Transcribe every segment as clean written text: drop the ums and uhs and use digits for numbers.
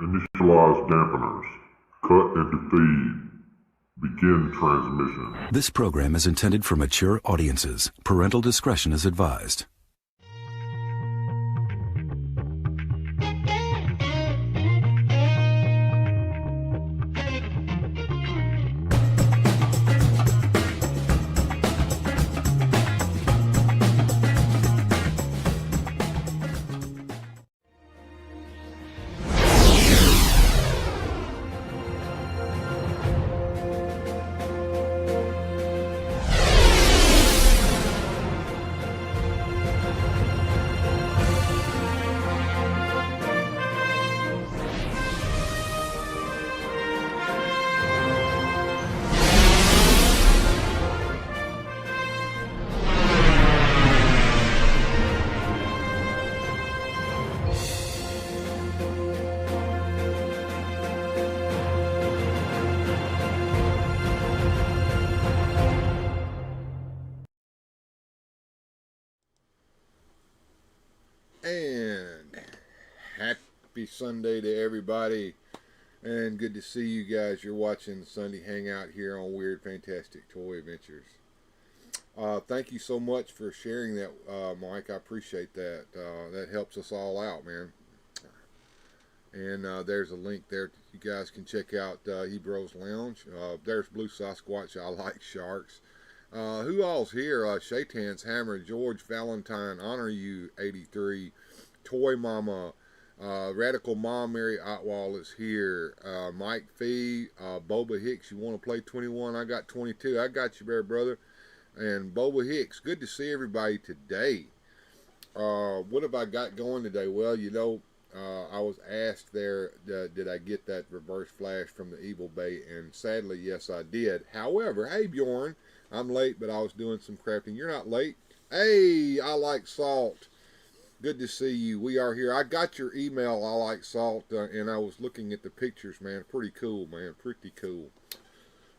Initialize dampeners. Cut and feed. Begin transmission. This program is intended for mature audiences. Parental discretion is advised. And happy Sunday to everybody, and good to see you guys. You're watching Sunday Hangout here on Weird Fantastic Toy Adventures. Thank you so much for sharing that, Mike. I appreciate that. That helps us all out, man. And there's a link there. You guys can check out Hebrews Lounge. There's Blue Sasquatch. I like sharks. Who all's here? Shaitan's Hammer, George Valentine, Honor You, 83, Toy Mama, Radical Mom, Mary Otwall is here, Mike Fee, Boba Hicks, you want to play 21? I got 22. I got you there, brother. And Boba Hicks, good to see everybody today. What have I got going today? Well, you know, I was asked there, did I get that reverse flash from the Evil Bay? And sadly, yes, I did. However, hey, Bjorn, I'm late, but I was doing some crafting. You're not late. Hey, I like salt. Good to see you. We are here. I got your email, I like salt, and I was looking at the pictures, man. Pretty cool, man. Pretty cool.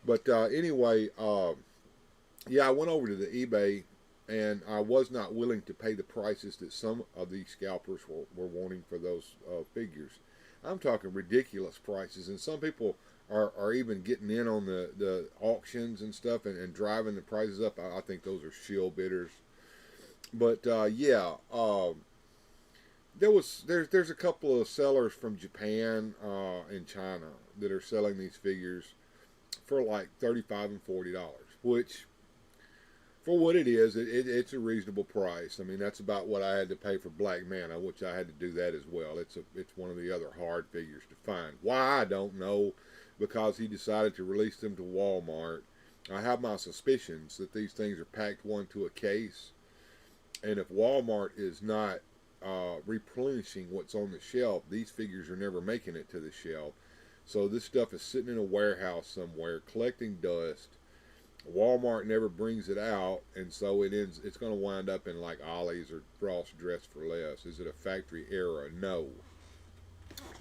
But anyway, yeah, I went over to the eBay, and I was not willing to pay the prices that some of these scalpers were wanting for those figures. I'm talking ridiculous prices, and some people are even getting in on the auctions and stuff and driving the prices up. I think those are shill bidders. But yeah, there's a couple of sellers from Japan and China that are selling these figures for like $35 and $40, which for what it is, it's a reasonable price. I mean, that's about what I had to pay for Black Mana, which I had to do that as well. It's one of the other hard figures to find. Why, I don't know, because he decided to release them to Walmart. I have my suspicions that these things are packed one to a case, and if Walmart is not replenishing what's on the shelf, these figures are never making it to the shelf. So this stuff is sitting in a warehouse somewhere collecting dust. Walmart never brings it out, and so it's going to wind up in like Ollie's or Ross Dress for Less. Is it a factory error? No.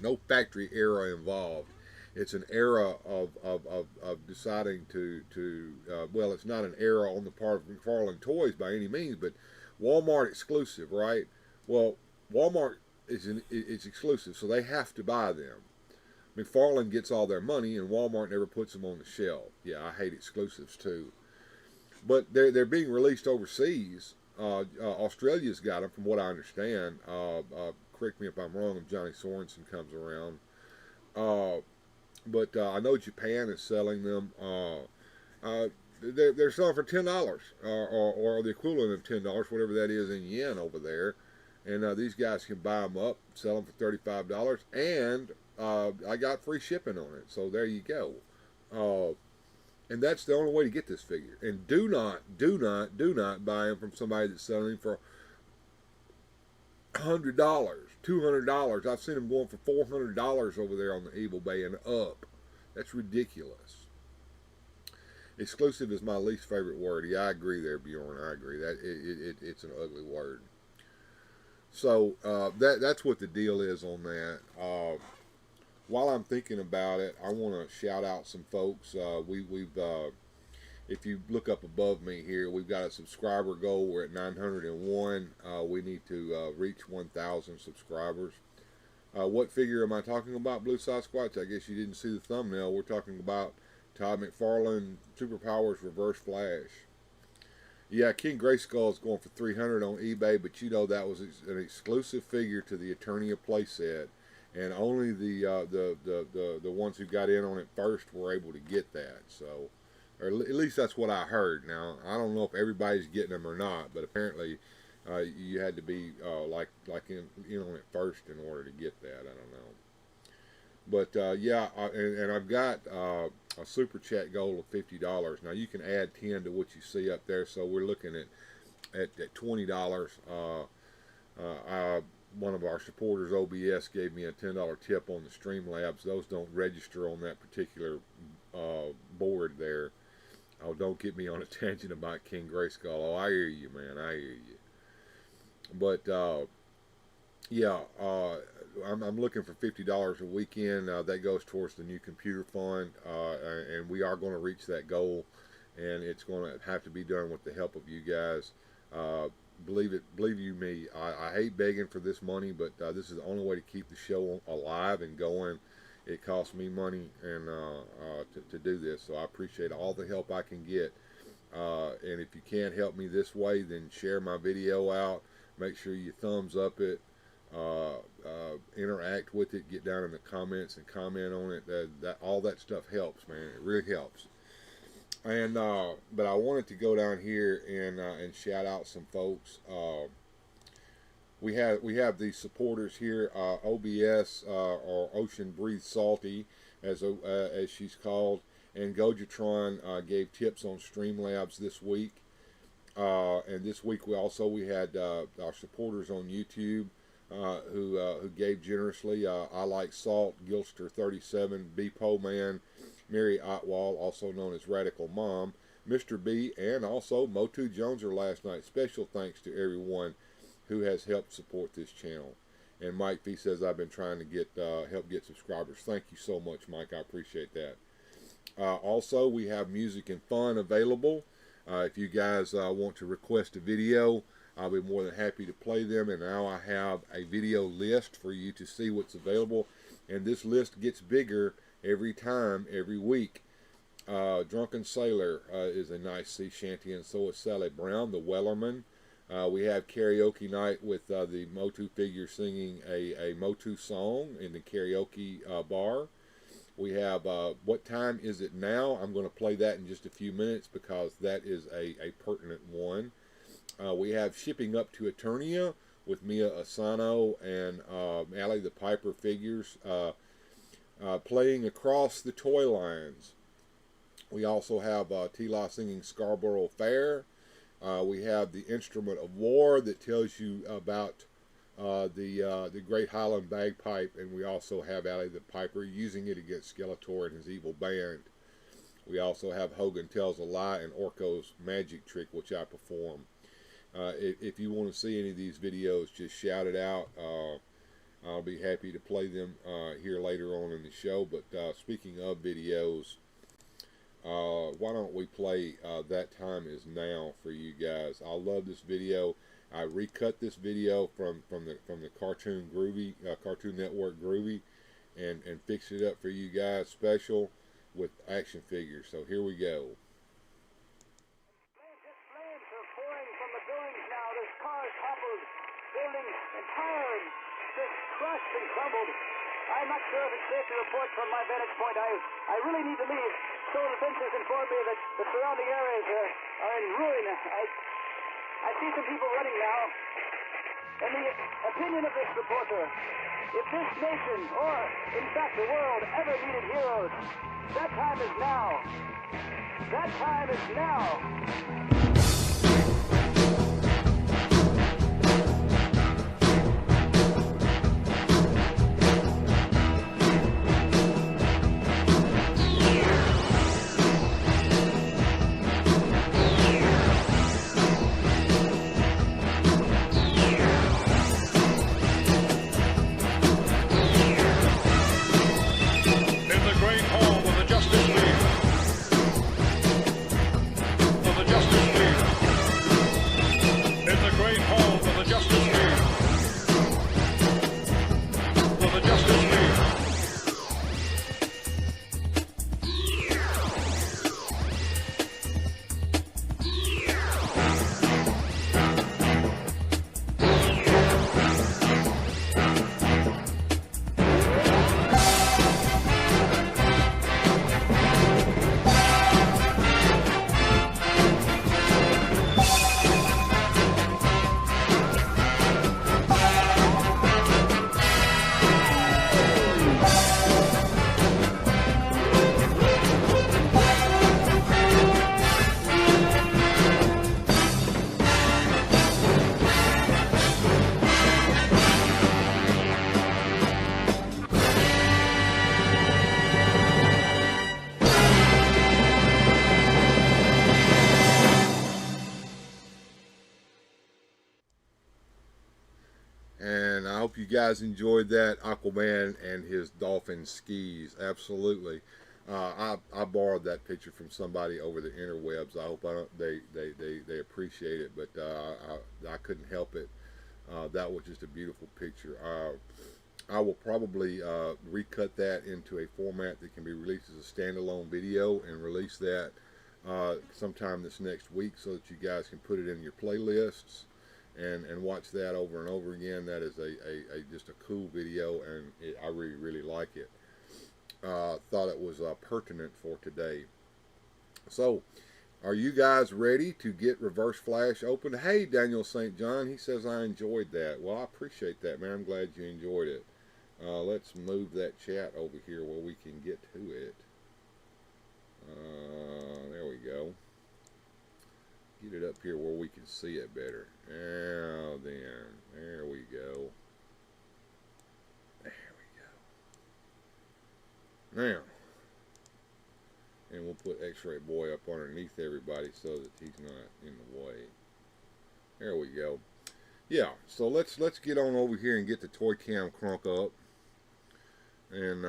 No factory error involved. It's an error of deciding to well, it's not an error on the part of Mcfarlane Toys by any means, but Walmart exclusive, right? Well, Walmart is exclusive, so they have to buy them. Mcfarlane gets all their money, and Walmart never puts them on the shelf. Yeah, I hate exclusives too. But they're being released overseas. Australia's got them, from what I understand. Correct me if I'm wrong if Johnny Sorensen comes around. But I know Japan is selling them. They're selling for $10 or the equivalent of $10, whatever that is in yen over there. And these guys can buy them up, sell them for $35, and I got free shipping on it. So there you go. And that's the only way to get this figure. And do not buy them from somebody that's selling for $100, $200. I've seen them going for $400 over there on the eBay and up. That's ridiculous. Exclusive is my least favorite word. Yeah, I agree there, Bjorn. I agree that it's an ugly word. So that's what the deal is on that. While I'm thinking about it, I want to shout out some folks. We've if you look up above me here, we've got a subscriber goal. We're at 901. We need to reach 1,000 subscribers. What figure am I talking about, Blue Sasquatch? I guess you didn't see the thumbnail. We're talking about Todd Mcfarlane Superpowers Reverse Flash. Yeah, King Grayskull is going for $300 on eBay, but you know that was an exclusive figure to the Eternia playset, and only the ones who got in on it first were able to get that. So, or at least that's what I heard. Now I don't know if everybody's getting them or not, but apparently you had to be like in on it first in order to get that. I don't know. But yeah, and I've got a super chat goal of $50. Now you can add 10 to what you see up there, so we're looking at $20. One of our supporters, OBS, gave me a $10 tip on the Streamlabs. Those don't register on that particular board there. Oh, don't get me on a tangent about King Grayskull. Oh, I hear you, man. I hear you. But yeah, I'm looking for $50 a weekend. That goes towards the new computer fund, and we are going to reach that goal, and it's going to have to be done with the help of you guys. Believe you me, I hate begging for this money, but this is the only way to keep the show alive and going. It costs me money and to do this, so I appreciate all the help I can get. And if you can't help me this way, then share my video out. Make sure you thumbs up it. Interact with it, get down in the comments and comment on it. That all that stuff helps, man. It really helps. And but I wanted to go down here and shout out some folks. We have these supporters here. OBS or Ocean Breathe Salty, as she's called, and Gojatron gave tips on Streamlabs this week. And this week we had our supporters on YouTube. Who gave generously. I Like Salt, Gilster 37, B Po Man, Mary Otwall, also known as Radical Mom, Mr. B, and also Motu Joneser last night. Special thanks to everyone who has helped support this channel. And Mike V says, I've been trying to get help get subscribers. Thank you so much, Mike. I appreciate that. Also, we have music and fun available. If you guys want to request a video, I'll be more than happy to play them. And now I have a video list for you to see what's available. And this list gets bigger every time, every week. Drunken Sailor is a nice sea shanty, and so is Sally Brown, the Wellerman. We have karaoke night with the Motu figure singing a Motu song in the karaoke bar. We have What Time Is It Now? I'm going to play that in just a few minutes because that is a pertinent one. We have Shipping Up to Eternia with Mia Asano and Allie the Piper figures playing across the toy lines. We also have Tila singing Scarborough Fair. We have the Instrument of War that tells you about the Great Highland Bagpipe, and we also have Allie the Piper using it against Skeletor and his evil band. We also have Hogan Tells a Lie and Orko's Magic Trick, which I perform. If you want to see any of these videos, just shout it out. I'll be happy to play them here later on in the show. But speaking of videos, why don't we play That Time Is Now for you guys? I love this video. I recut this video from the Cartoon Network Groovy and fixed it up for you guys special with action figures. So here we go. Flames are pouring from the buildings now. There's cars toppled, buildings entire just crushed and crumbled. I'm not sure if it's safe to report from my vantage point. I really need to leave. So the fences inform me that the surrounding areas are in ruin. I see some people running now. In the opinion of this reporter, if this nation, or in fact the world, ever needed heroes, that time is now. That time is now. And I hope you guys enjoyed that. Aquaman and his dolphin skis. Absolutely. I borrowed that picture from somebody over the interwebs. I hope they appreciate it, but I couldn't help it. That was just a beautiful picture. I will probably recut that into a format that can be released as a standalone video and release that sometime this next week so that you guys can put it in your playlists and watch that over and over again. That is just a cool video, and I really like it. Thought it was pertinent for today. So, are you guys ready to get Reverse Flash open? Hey, Daniel St. John, he says I enjoyed that. Well, I appreciate that, man. I'm glad you enjoyed it. Let's move that chat over here where we can get to it. There we go. Get it up here where we can see it better. Now then, there we go. There we go. Now, and we'll put X-Ray Boy up underneath everybody so that he's not in the way. There we go. yeah, so let's get on over here and get the toy cam crunk up. And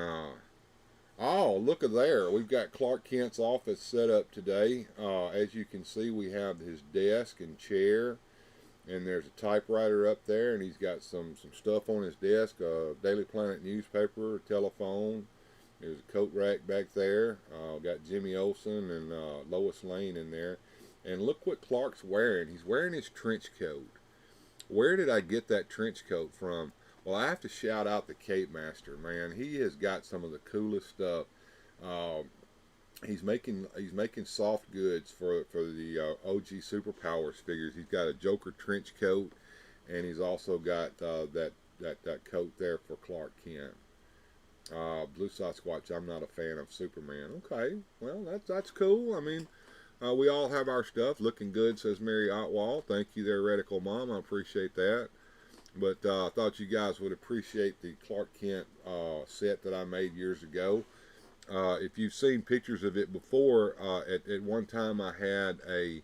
oh, look at there. We've got Clark Kent's office set up today. As you can see, we have his desk and chair, and there's a typewriter up there, and he's got some stuff on his desk, Daily Planet newspaper, a telephone. There's a coat rack back there. Got Jimmy Olsen and Lois Lane in there. And look what Clark's wearing. He's wearing his trench coat. Where did I get that trench coat from? Well, I have to shout out the Cape Master, man. He has got some of the coolest stuff. He's making soft goods for the OG Superpowers figures. He's got a Joker trench coat, and he's also got that coat there for Clark Kent. Blue Sasquatch, I'm not a fan of Superman. Okay, well that's cool. I mean, we all have our stuff. Looking good, says Mary Otwall. Thank you there, Radical Mom. I appreciate that. But I thought you guys would appreciate the Clark Kent set that I made years ago. If you've seen pictures of it before, at one time I had a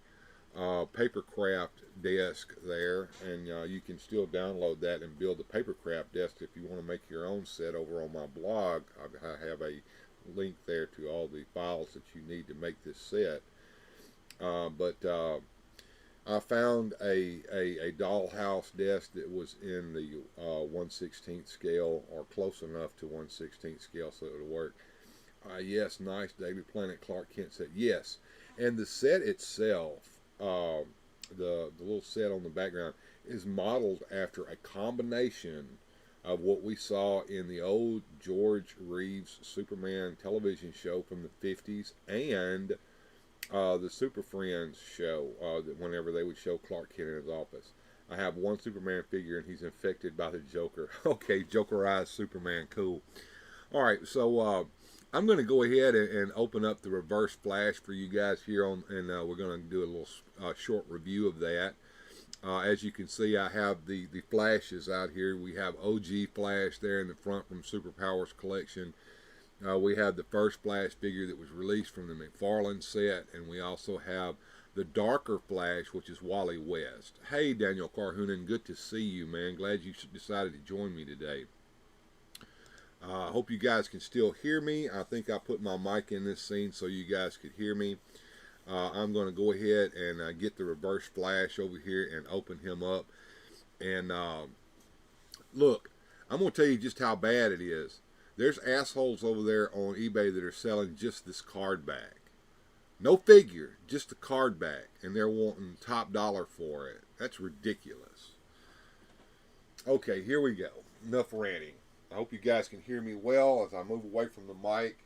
papercraft desk there, and you can still download that and build a papercraft desk if you want to make your own set over on my blog. I have a link there to all the files that you need to make this set. I found a dollhouse desk that was in the 1/16 scale, or close enough to 1/16 scale so it would work. Yes, nice Daily Planet Clark Kent set. Yes, and the set itself, the little set on the background, is modeled after a combination of what we saw in the old George Reeves Superman television show from the 50s and the Super Friends show, that whenever they would show Clark Kent in his office. I have one Superman figure, and he's infected by the Joker. Okay, Jokerized Superman, cool. All right, so I'm going to go ahead and open up the Reverse Flash for you guys here on, and we're going to do a little short review of that. As you can see, I have the Flashes out here. We have OG Flash there in the front from Superpowers collection. We have the first Flash figure that was released from the Mcfarlane set, and we also have the darker Flash, which is Wally West. Hey, Daniel Carhoonan, good to see you, man. Glad you decided to join me today. I hope you guys can still hear me. I think I put my mic in this scene so you guys could hear me. I'm going to go ahead and get the Reverse Flash over here and open him up. And look, I'm going to tell you just how bad it is. There's assholes over there on eBay that are selling just this card back. No figure, just the card back. And they're wanting top dollar for it. That's ridiculous. Okay, here we go. Enough ranting. I hope you guys can hear me well as I move away from the mic.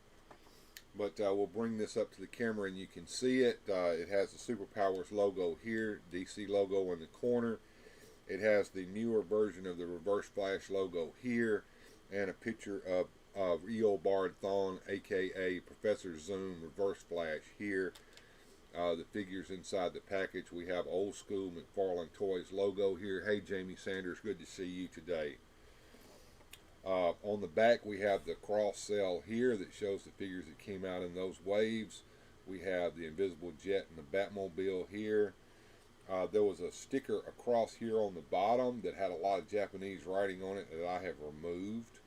But we'll bring this up to the camera and you can see it. It has the Superpowers logo here, DC logo in the corner. It has the newer version of the Reverse Flash logo here, and a picture of Eobard Thawne, aka Professor Zoom Reverse Flash here. The figures inside the package. We have old school Mcfarlane Toys logo here. Hey Jamie Sanders, good to see you today. On the back we have the cross cell here that shows the figures that came out in those waves. We have the Invisible Jet and the Batmobile here. There was a sticker across here on the bottom that had a lot of Japanese writing on it that I have removed.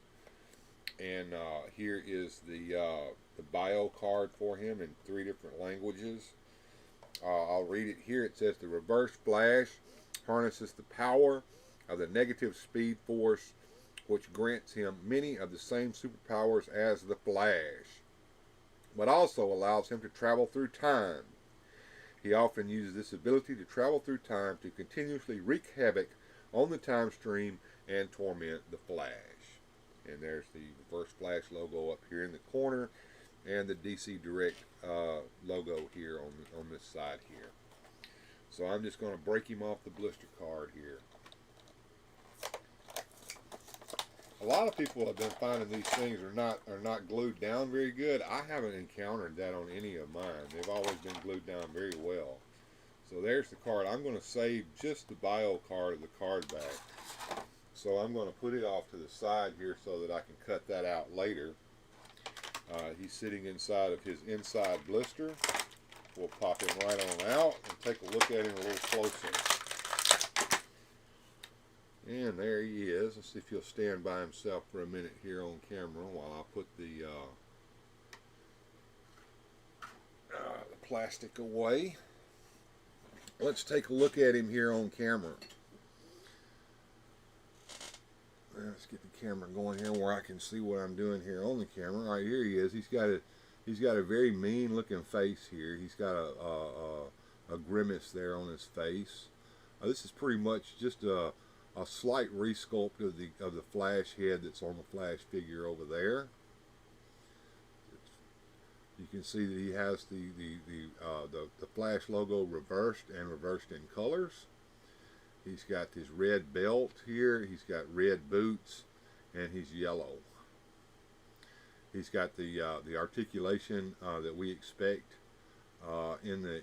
And here is the bio card for him in 3 different languages. I'll read it here. It says the Reverse Flash harnesses the power of the negative speed force, which grants him many of the same superpowers as the Flash, but also allows him to travel through time. He often uses this ability to travel through time to continuously wreak havoc on the time stream and torment the Flash. And there's the Reverse Flash logo up here in the corner, and the DC Direct logo here on this side here. So I'm just going to break him off the blister card here. A lot of people have been finding these things are not glued down very good. I haven't encountered that on any of mine. They've always been glued down very well. So there's the card. I'm going to save just the bio card of the card back. So I'm going to put it off to the side here so that I can cut that out later. He's sitting inside of his inside blister. We'll pop him right on out and take a look at him a little closer. And there he is. Let's see if he'll stand by himself for a minute here on camera while I put the plastic away. Let's take a look at him here on camera. Let's get the camera going here where I can see what I'm doing here on the camera. All right, here he is. He's got a very mean looking face here. He's got a grimace there on his face. This is pretty much just a slight resculpt of the Flash head that's on the Flash figure over there. You can see that he has the Flash logo reversed in colors. He's got his red belt here. He's got red boots, and he's yellow. He's got the articulation that we expect in the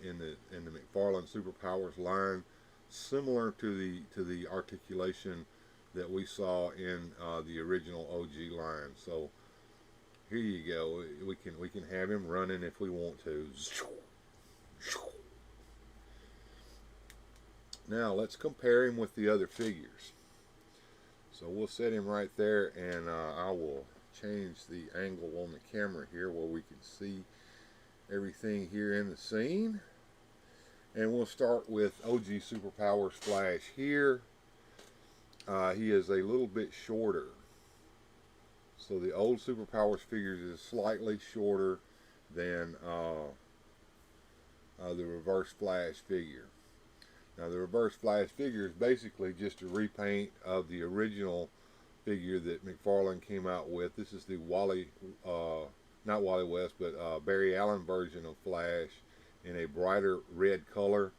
Mcfarlane Superpowers line, similar to the articulation that we saw in the original OG line. So here you go. We can have him running if we want to. Now let's compare him with the other figures. So we'll set him right there, and I will change the angle on the camera here where we can see everything here in the scene. And we'll start with OG Superpowers Flash here. He is a little bit shorter. So the old Superpowers figures is slightly shorter than the Reverse Flash figure. Now the Reverse Flash figure is basically just a repaint of the original figure that Mcfarlane came out with. This is the not Wally West, but Barry Allen version of Flash in a brighter red color.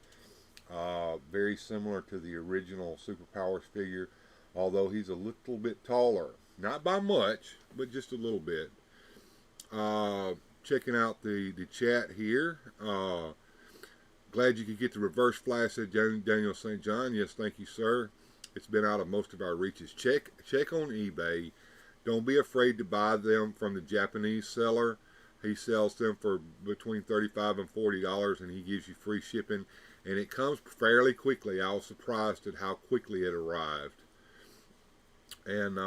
Very similar to the original Superpowers figure, although he's a little bit taller. Not by much, but just a little bit. Checking out the chat here. Glad you could get the Reverse Flash, said Daniel St. John. Yes, thank you, sir. It's been out of most of our reaches. Check on eBay. Don't be afraid to buy them from the Japanese seller. He sells them for between $35 and $40, and he gives you free shipping. And it comes fairly quickly. I was surprised at how quickly it arrived. And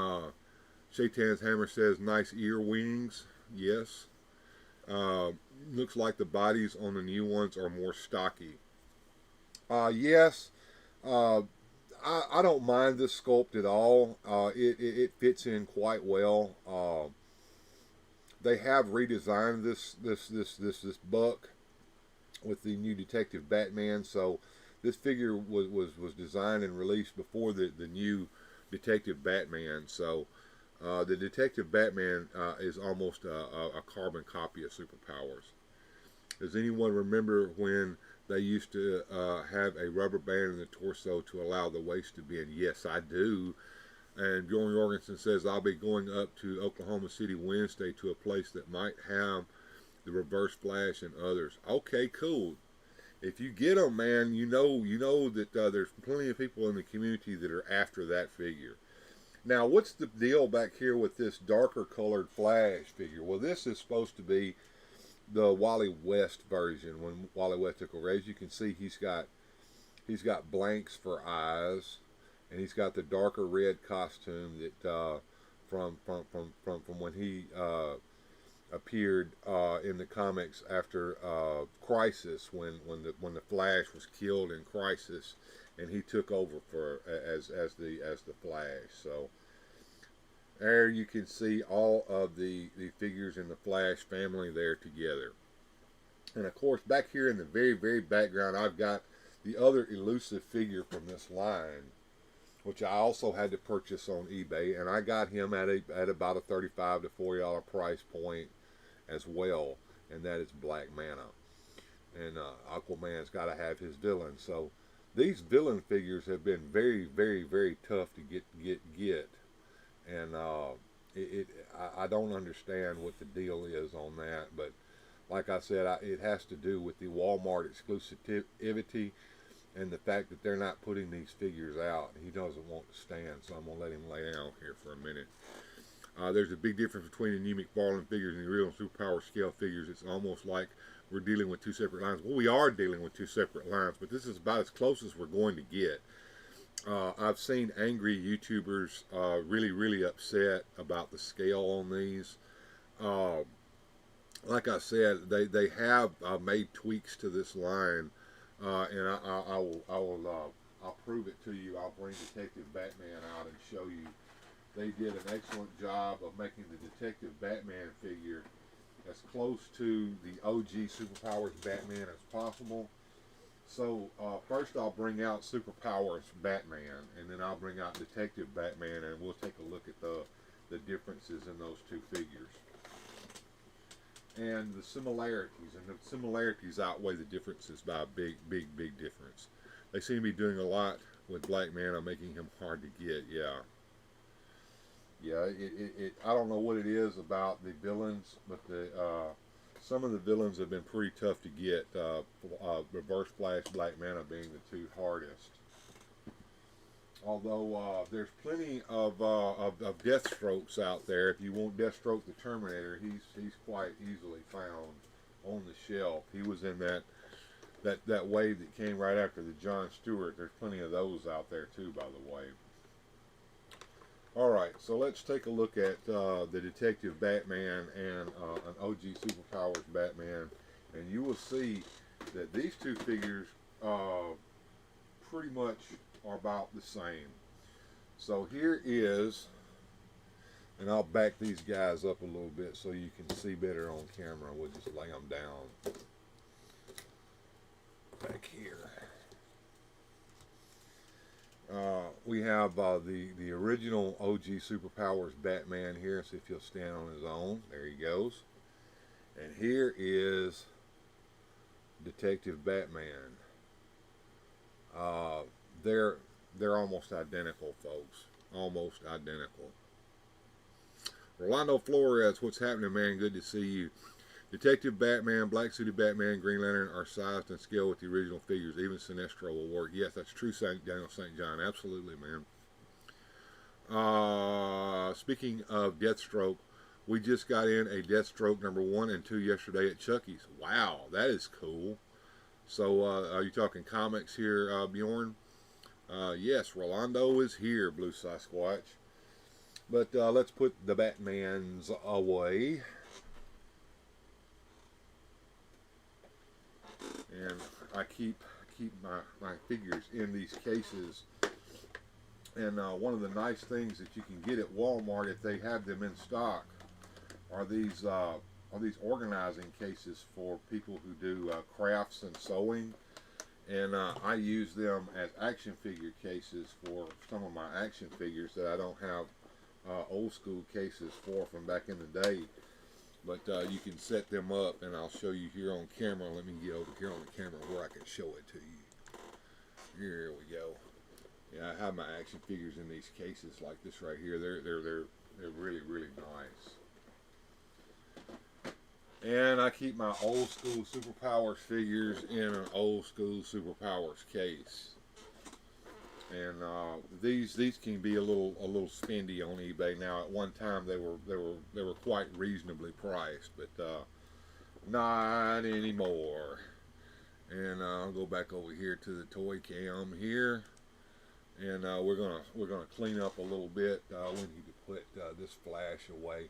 Shaitan's Hammer says, nice ear wings. Yes. Looks like the bodies on the new ones are more stocky. Yes. I don't mind this sculpt at all. It fits in quite well. They have redesigned this buck with the new Detective Batman. So this figure was designed and released before the new Detective Batman. So the Detective Batman is almost a carbon copy of Superpowers. Does anyone remember when they used to have a rubber band in the torso to allow the waist to bend? Yes, I do. And Bjorn Jorgensen says, I'll be going up to Oklahoma City Wednesday to a place that might have the Reverse Flash and others. Okay, cool. If you get them, man, you know that there's plenty of people in the community that are after that figure. Now, what's the deal back here with this darker colored Flash figure? Well, this is supposed to be the Wally West version. When Wally West took over, as you can see, he's got blanks for eyes, and he's got the darker red costume that from when he appeared in the comics after Crisis, when the Flash was killed in Crisis, and he took over as the Flash. So there you can see all of the figures in the Flash family there together. And of course, back here in the very background, I've got the other elusive figure from this line, which I also had to purchase on eBay, and I got him at about a $35 to $40 price point as well, and that is Black Manta. And Aquaman's got to have his villain. So these villain figures have been very tough to get. And I don't understand what the deal is on that, but like I said, it has to do with the Walmart exclusivity and the fact that they're not putting these figures out. He doesn't want to stand, so I'm going to let him lay down here for a minute. There's a big difference between the new Mcfarlane figures and the real Superpower scale figures. It's almost like we're dealing with two separate lines. Well, we are dealing with two separate lines, but this is about as close as we're going to get. I've seen angry YouTubers really upset about the scale on these. Uh, like I said, they have made tweaks to this line, and I'll prove it to you. I'll bring Detective Batman out and show you. They did an excellent job of making the Detective Batman figure as close to the OG Superpowers Batman as possible. So first I'll bring out Superpowers Batman, and then I'll bring out Detective Batman, and we'll take a look at the differences in those two figures. And the similarities outweigh the differences by a big difference. They seem to be doing a lot with Black Manta, making him hard to get. I don't know what it is about the villains, but some of the villains have been pretty tough to get. Reverse Flash, Black Manta being the two hardest. Although there's plenty of Deathstrokes out there. If you want Deathstroke the Terminator, he's quite easily found on the shelf. He was in that wave that came right after the John Stewart. There's plenty of those out there too, by the way. Alright, so let's take a look at the Detective Batman and an OG Superpowers Batman, and you will see that these two figures pretty much are about the same. So here is, and I'll back these guys up a little bit so you can see better on camera. We'll just lay them down back here. We have the original OG Superpowers Batman here. See if he'll stand on his own. There he goes. And here is Detective Batman. They're almost identical, folks. Almost identical. Rolando Flores, what's happening, man? Good to see you. Detective Batman, Black Suited Batman, Green Lantern are sized and scaled with the original figures. Even Sinestro will work. Yes, that's true, Daniel St. John. Absolutely, man. Speaking of Deathstroke, we just got in a Deathstroke number 1 and 2 yesterday at Chucky's. Wow, that is cool. So, are you talking comics here, Bjorn? Yes, Rolando is here, Blue Sasquatch. But let's put the Batmans away. And I keep my figures in these cases. And one of the nice things that you can get at Walmart, if they have them in stock, are these organizing cases for people who do crafts and sewing. And I use them as action figure cases for some of my action figures that I don't have old school cases for from back in the day. But you can set them up, and I'll show you here on camera. Let me get over here on the camera where I can show it to you. Here we go. Yeah, I have my action figures in these cases like this right here. They're really nice. And I keep my old school Superpowers figures in an old school Superpowers case. And these can be a little spendy on eBay now. At one time they were quite reasonably priced, but not anymore. And I'll go back over here to the toy cam here, and we're gonna clean up a little bit. We need to put this flash away.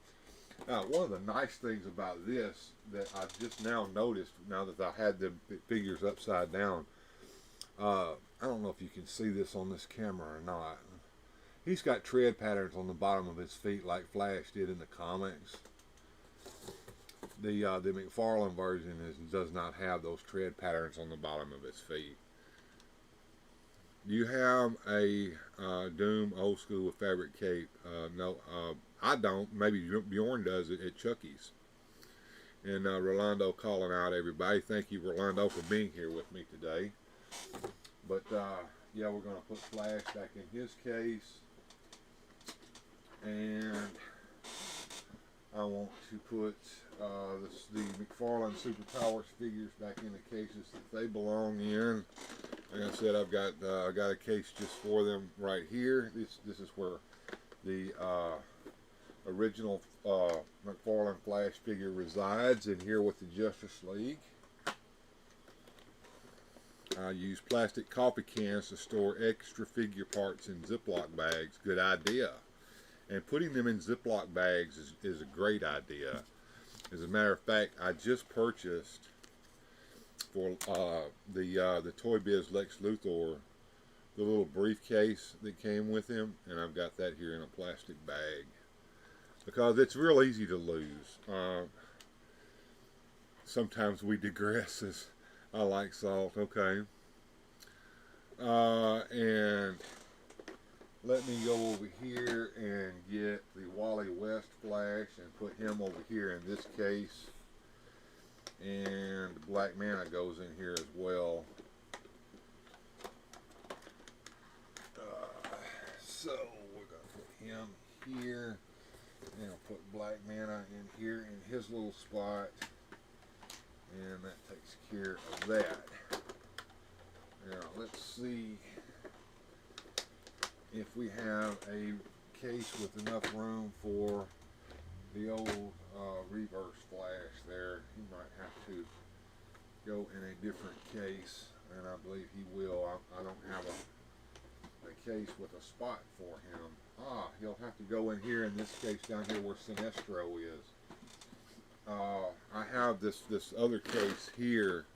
Now, one of the nice things about this that I just now noticed, now that I had the figures upside down, I don't know if you can see this on this camera or not. He's got tread patterns on the bottom of his feet like Flash did in the comics. The Mcfarlane version does not have those tread patterns on the bottom of his feet. Do you have a Doom old school with fabric cape? No, I don't. Maybe Bjorn does it at Chucky's. And Rolando calling out everybody. Thank you, Rolando, for being here with me today. But yeah, we're going to put Flash back in his case. And I want to put the Mcfarlane Superpowers figures back in the cases that they belong in. Like I said, I've got a case just for them right here. This is where the original Mcfarlane Flash figure resides, in here with the Justice League. I use plastic coffee cans to store extra figure parts in Ziploc bags. Good idea. And putting them in Ziploc bags is a great idea. As a matter of fact, I just purchased for the Toy Biz Lex Luthor the little briefcase that came with him, and I've got that here in a plastic bag because it's real easy to lose. Sometimes we digress, as I like salt. Okay. And let me go over here and get the Wally West Flash and put him over here in this case. And Black Manta goes in here as well. So we're going to put him here. And I'll put Black Manta in here in his little spot. And that takes care of that. Now let's see if we have a case with enough room for the old reverse Flash there. He might have to go in a different case, and I believe he will. I don't have a case with a spot for him. He'll have to go in here, in this case down here where Sinestro is. I have this other case here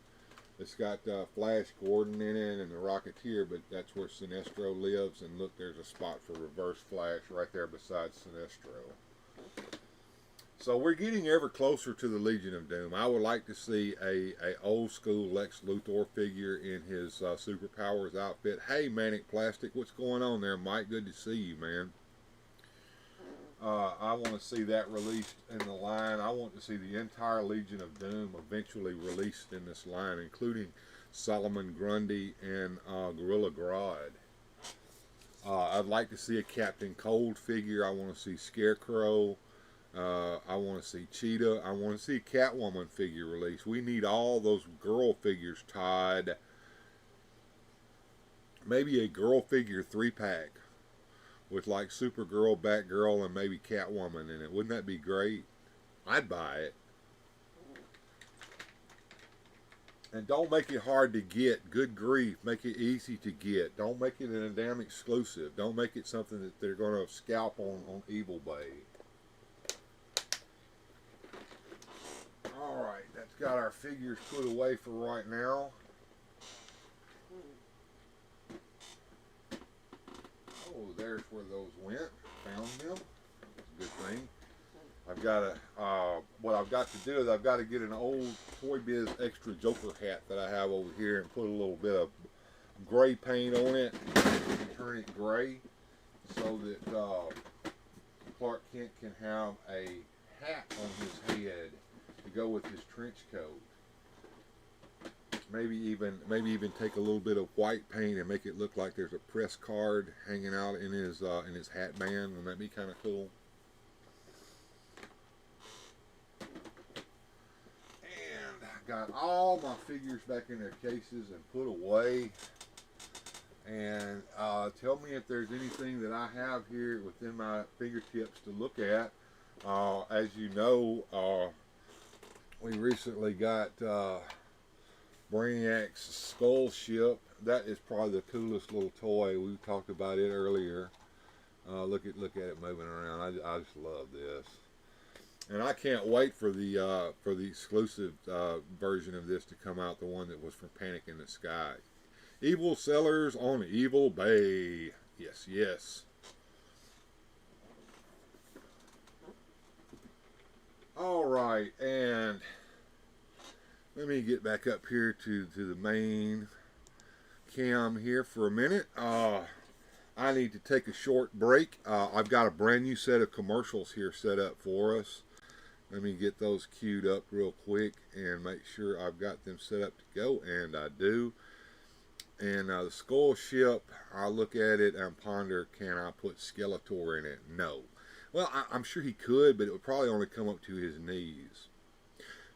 that's got Flash Gordon in it and the Rocketeer, but that's where Sinestro lives. And look, there's a spot for Reverse Flash right there beside Sinestro. So we're getting ever closer to the Legion of Doom. I would like to see a old school Lex Luthor figure in his Superpowers outfit. Hey, Manic Plastic, what's going on there, Mike? Good to see you, man. I want to see that released in the line. I want to see the entire Legion of Doom eventually released in this line, including Solomon Grundy and Gorilla Grodd. I'd like to see a Captain Cold figure. I want to see Scarecrow. I want to see Cheetah. I want to see a Catwoman figure released. We need all those girl figures tied. Maybe a girl figure 3-pack. With like Supergirl, Batgirl, and maybe Catwoman in it. Wouldn't that be great? I'd buy it. And don't make it hard to get. Good grief. Make it easy to get. Don't make it a damn exclusive. Don't make it something that they're going to scalp on Evil Bay. Alright, that's got our figures put away for right now. Oh, there's where those went. Found them. That's a good thing. I've got to, what I've got to do is I've got to get an old Toy Biz extra Joker hat that I have over here and put a little bit of gray paint on it and turn it gray so that Clark Kent can have a hat on his head to go with his trench coat. Maybe even take a little bit of white paint and make it look like there's a press card hanging out in his hat band. Wouldn't that be kind of cool? And I got all my figures back in their cases and put away. And tell me if there's anything that I have here within my fingertips to look at. As you know, we recently got Brainiac's Skull Ship. That is probably the coolest little toy. We talked about it earlier. Look at it moving around. I just love this, and I can't wait for the exclusive version of this to come out. The one that was from Panic in the Sky. Evil Sellers on Evil Bay. Yes, yes. All right, and let me get back up here to the main cam here for a minute. I need to take a short break. I've got a brand new set of commercials here set up for us. Let me get those queued up real quick and make sure I've got them set up to go, and I do. And the Skull Ship, I look at it and ponder, can I put Skeletor in it? No. Well, I'm sure he could, but it would probably only come up to his knees.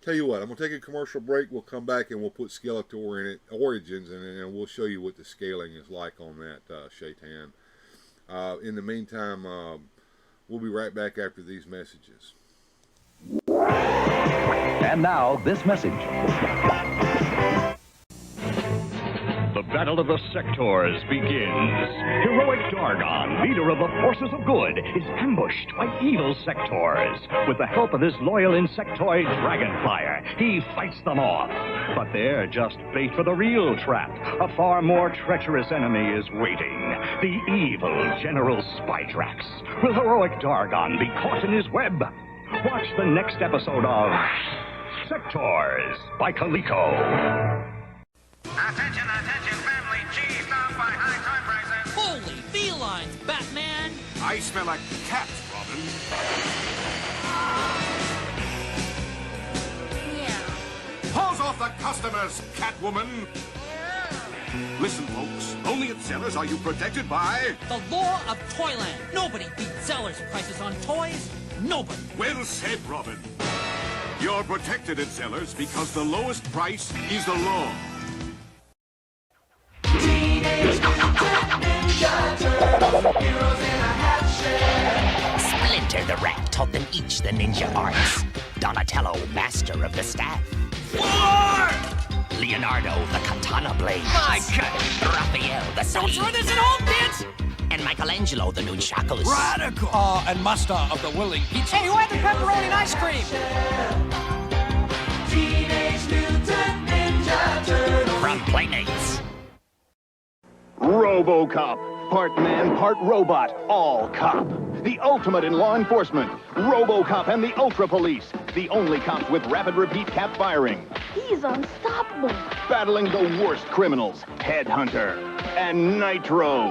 Tell you what, I'm going to take a commercial break. We'll come back and we'll put Skeletor in it, Origins, and we'll show you what the scaling is like on that, Shaitan. In the meantime, we'll be right back after these messages. And now, this message. The Battle of the Sectors begins. Heroic Dargon, leader of the forces of good, is ambushed by evil Sectors. With the help of his loyal insectoid Dragonflyer, he fights them off. But they're just bait for the real trap. A far more treacherous enemy is waiting. The evil General Spydrax. Will heroic Dargon be caught in his web? Watch the next episode of Sectors by Coleco. Attention, attention, family. Cheese down by high time prices. Holy felines, Batman! I smell like cat, Robin. Yeah. Pause off the customers, Catwoman. Listen, folks. Only at Zellers are you protected by... The law of Toyland. Nobody beats Zellers' prices on toys. Nobody. Well said, Robin. You're protected at Zellers because the lowest price is the law. Splinter the Rat taught them each the ninja arts. Donatello, master of the staff. War! Leonardo, the katana blade. My God! Raphael, the Don't sleeve. throw this at home, kids! And Michelangelo, the nunchakus. Radical! And master of the willing pizza. Hey, who had the pepperoni and ice cream? Teenage Mutant Ninja Turtles. From Playmates. RoboCop. Part man, part robot. All cop. The ultimate in law enforcement. RoboCop and the Ultra Police. The only cops with rapid repeat cap firing. He's unstoppable. Battling the worst criminals. Headhunter. And Nitro.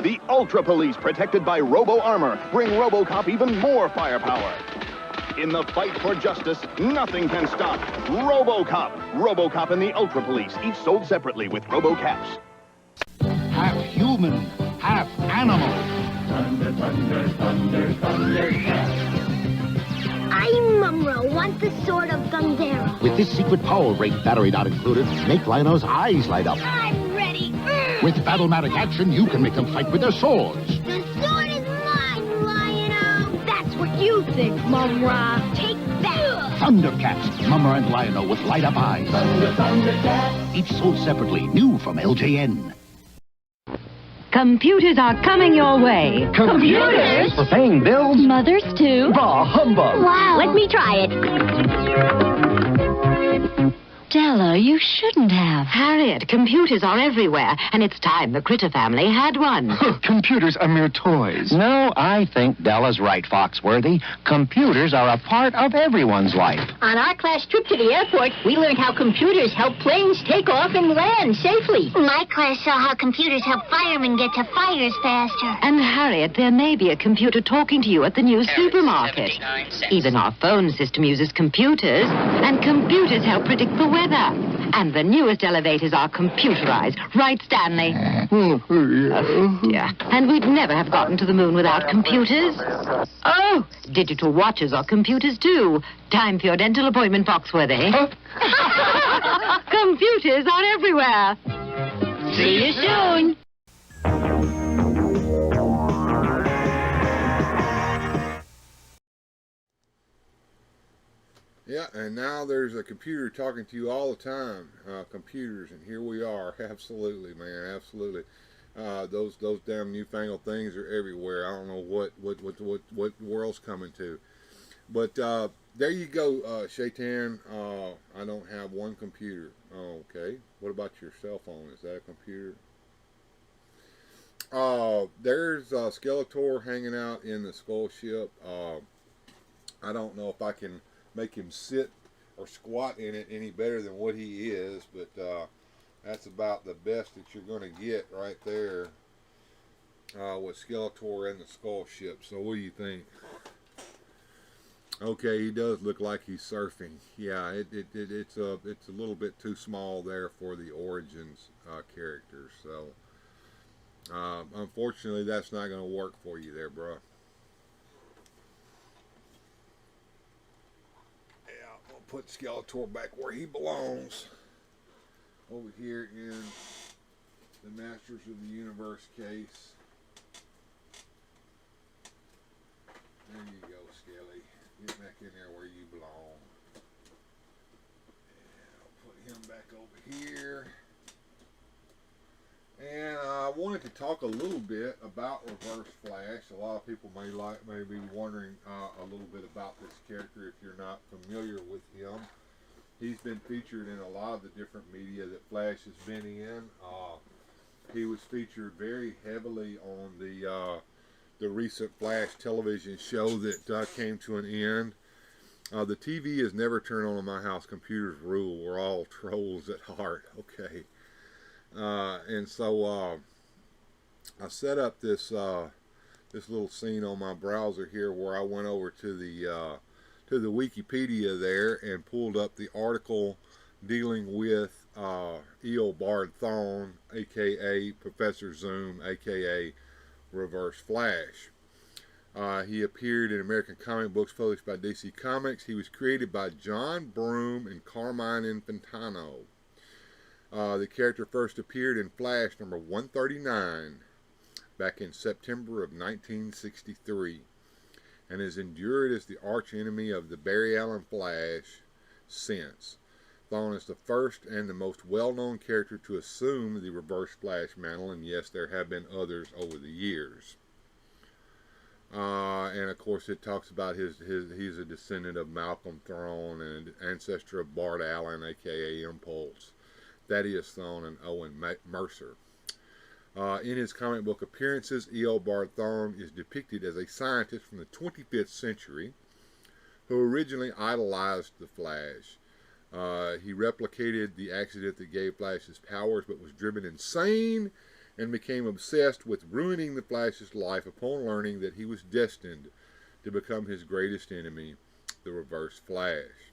The Ultra Police, protected by Robo Armor, bring RoboCop even more firepower. In the fight for justice, nothing can stop RoboCop. RoboCop and the Ultra Police, each sold separately with RoboCaps. Half human, half animal. Thunder, thunder, thunder, thunder. I'm Mumro, want the sword of Thundera. With this secret power ring, battery not included, make Lionel's eyes light up. I'm ready. With Battle-Matic action, you can make them fight with their swords. The sword is mine, Lion-O. That's what you think, Mumra. Take that. Thundercats, Mummer and Lionel with light-up eyes. Thundercats. Each sold separately, new from LJN. Computers are coming your way. Computers? For paying bills? Mothers, too. Bah, humbug. Wow. Let me try it. Della, you shouldn't have. Harriet, computers are everywhere, and it's time the Critter family had one. Computers are mere toys. No, I think Della's right, Foxworthy. Computers are a part of everyone's life. On our class trip to the airport, we learned how computers help planes take off and land safely. My class saw how computers help firemen get to fires faster. And Harriet, there may be a computer talking to you at the new supermarket. Even our phone system uses computers, and computers help predict the weather. And the newest elevators are computerized. Right, Stanley? Oh, dear. And we'd never have gotten to the moon without computers. Oh, digital watches are computers, too. Time for your dental appointment, Foxworthy. Computers are everywhere. See you soon. Yeah, and now there's a computer talking to you all the time. Computers, and here we are. Absolutely, man, absolutely. Those damn newfangled things are everywhere. I don't know what world's coming to, but there you go, Shaitan. I don't have one computer. Oh, okay. What about your cell phone? Is that a computer? There's Skeletor hanging out in the skull ship. I don't know if I can make him sit or squat in it any better than what he is, but that's about the best that you're going to get right there with Skeletor and the skull ship. So what do you think? Okay, he does look like he's surfing. Yeah, it's a little bit too small there for the Origins characters. So unfortunately, that's not going to work for you there, bro. Put Skeletor back where he belongs, over here in the Masters of the Universe case. There you go, Skelly. Get back in there where you belong. And I'll put him back over here. to talk a little bit about Reverse Flash. A lot of people may be wondering a little bit about this character if you're not familiar with him. He's been featured in a lot of the different media that Flash has been in. He was featured very heavily on the recent Flash television show that came to an end. The TV is never turned on in my house. Computers rule. We're all trolls at heart. Okay. And so I set up this this little scene on my browser here where I went over to the Wikipedia there and pulled up the article dealing with Eobard Thawne, aka Professor Zoom, aka Reverse Flash. He appeared in American comic books published by DC Comics. He was created by John Broome and Carmine Infantino. The character first appeared in Flash number 139 back in September of 1963 and has endured as the arch enemy of the Barry Allen Flash since. Thawne is the first and the most well-known character to assume the Reverse Flash mantle, and yes, there have been others over the years. And of course it talks about he's a descendant of Malcolm Thawne and ancestor of Bart Allen, aka Impulse, Thaddeus Thawne, and Owen Mercer. In his comic book appearances, Eobard Thawne is depicted as a scientist from the 25th century who originally idolized the Flash. He replicated the accident that gave Flash his powers, but was driven insane and became obsessed with ruining the Flash's life upon learning that he was destined to become his greatest enemy, the Reverse Flash.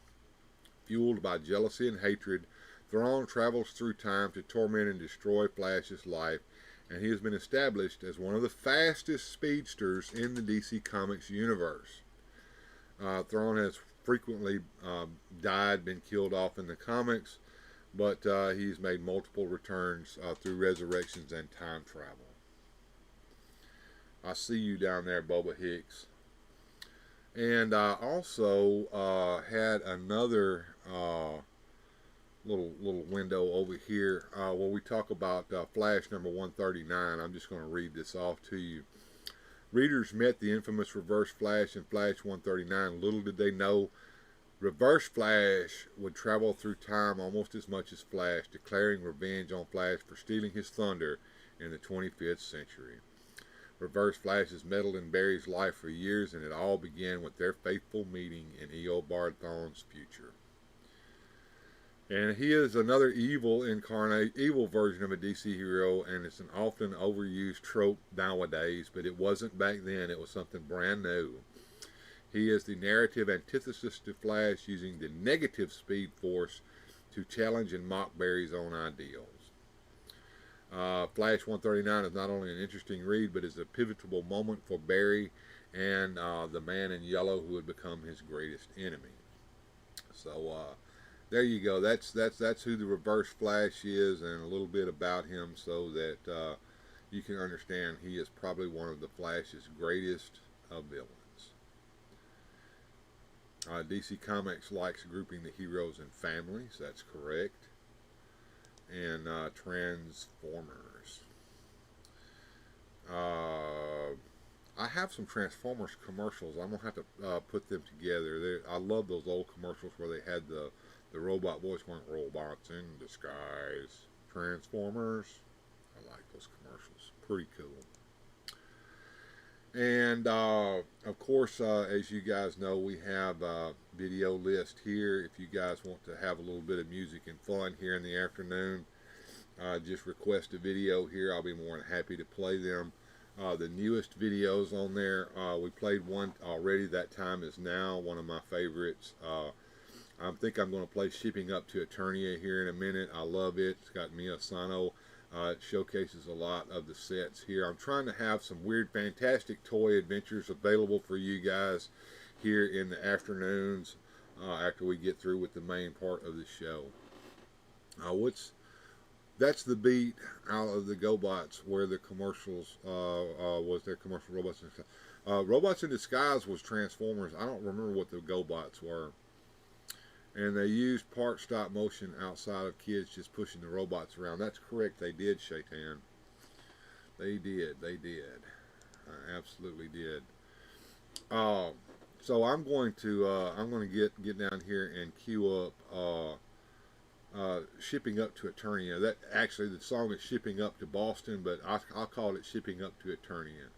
Fueled by jealousy and hatred, Thawne travels through time to torment and destroy Flash's life, and he has been established as one of the fastest speedsters in the DC Comics universe. Thawne has frequently been killed off in the comics, but he's made multiple returns through resurrections and time travel. I see you down there, Boba Hicks. And I also had another little window over here where we talk about Flash number 139. I'm just going to read this off to you. Readers met the infamous Reverse Flash in Flash 139. Little did they know Reverse Flash would travel through time almost as much as Flash, declaring revenge on Flash for stealing his thunder in the 25th century. Reverse Flash has meddled in Barry's life for years, and it all began with their faithful meeting in Eobard Thawne's future. And he is another evil version of a DC hero, and it's an often overused trope nowadays, but it wasn't back then. It was something brand new. He is the narrative antithesis to Flash, using the negative Speed Force to challenge and mock Barry's own ideals. Flash 139 is not only an interesting read, but is a pivotal moment for Barry and the Man in Yellow, who would become his greatest enemy. So there you go. That's who the Reverse Flash is, and a little bit about him, so that you can understand he is probably one of the Flash's greatest villains. DC Comics likes grouping the heroes in families. That's correct. And Transformers. I have some Transformers commercials. I'm going to have to put them together. I love those old commercials where they had the robot voice going, robots in disguise. Transformers. I like those commercials. Pretty cool. And of course, as you guys know, we have a video list here. If you guys want to have a little bit of music and fun here in the afternoon, just request a video here. I'll be more than happy to play them. The newest videos on there, we played one already. That Time Is Now, one of my favorites. I think I'm going to play Shipping Up to Eternia here in a minute. I love it. It's got Mia Sano. It showcases a lot of the sets here. I'm trying to have some weird, fantastic toy adventures available for you guys here in the afternoons after we get through with the main part of the show. That's the beat out of the GoBots where the commercials was their commercial Robots in Disguise. Robots in Disguise was Transformers. I don't remember what the GoBots were. And they used part stop motion outside of kids just pushing the robots around. That's correct, they did, Shaitan. They did. They did. Absolutely did. So I'm going to get down here and queue up Shipping Up to Eternia. That actually, the song is Shipping Up to Boston, but I'll call it Shipping Up to Eternia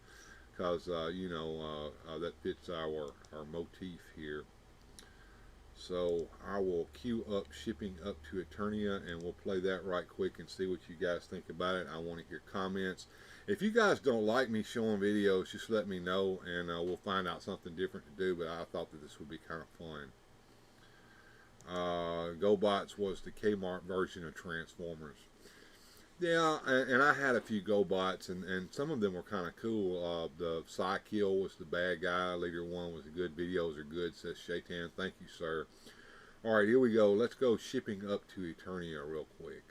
because that fits our motif here. So I will queue up Shipping Up to Eternia, and we'll play that right quick and see what you guys think about it. I want to hear comments. If you guys don't like me showing videos, just let me know, and we'll find out something different to do, but I thought that this would be kind of fun. GoBots was the Kmart version of Transformers. Yeah, and I had a few GoBots, and some of them were kind of cool. The Psykill was the bad guy. Leader 1 was the good. Videos are good, says Shaitan. Thank you, sir. All right, here we go. Let's go Shipping Up to Eternia real quick.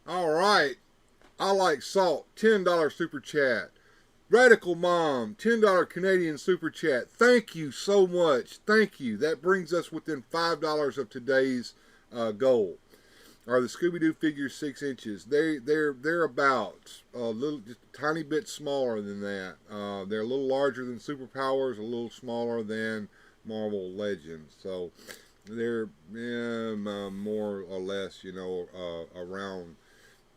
All right. I Like Salt, $10 super chat. Radical Mom, $10 Canadian super chat. Thank you so much. Thank you. That brings us within $5 of today's goal. Are the Scooby-Doo figures 6 inches? They're about a little, just a tiny bit smaller than that. They're a little larger than Superpowers, a little smaller than Marvel Legends. So they're more or less, around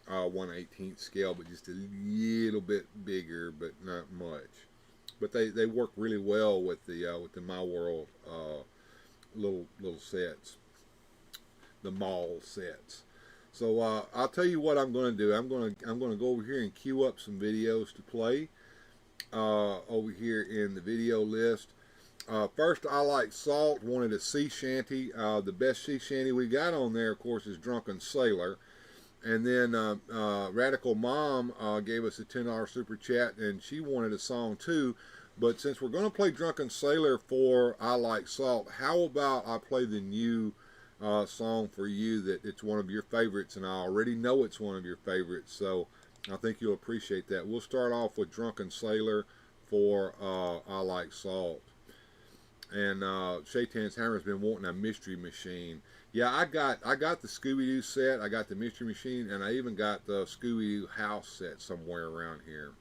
1/18 scale, but just a little bit bigger, but not much. But they work really well with the My World little sets, the mall sets. So I'll tell you what I'm going to do. I'm going to go over here and queue up some videos to play over here in the video list. First, I Like Salt wanted a sea shanty. The best sea shanty we got on there, of course, is Drunken Sailor. And then Radical Mom gave us a $10 super chat, and she wanted a song too. But since we're going to play Drunken Sailor for I Like Salt, how about I play the new song for you that it's one of your favorites, and I already know it's one of your favorites, so I think you'll appreciate that. We'll start off with Drunken Sailor for I Like Salt. And Shaitan's Hammer's been wanting a Mystery Machine. Yeah, I got the Scooby-Doo set, I got the Mystery Machine, and I even got the Scooby-Doo house set somewhere around here.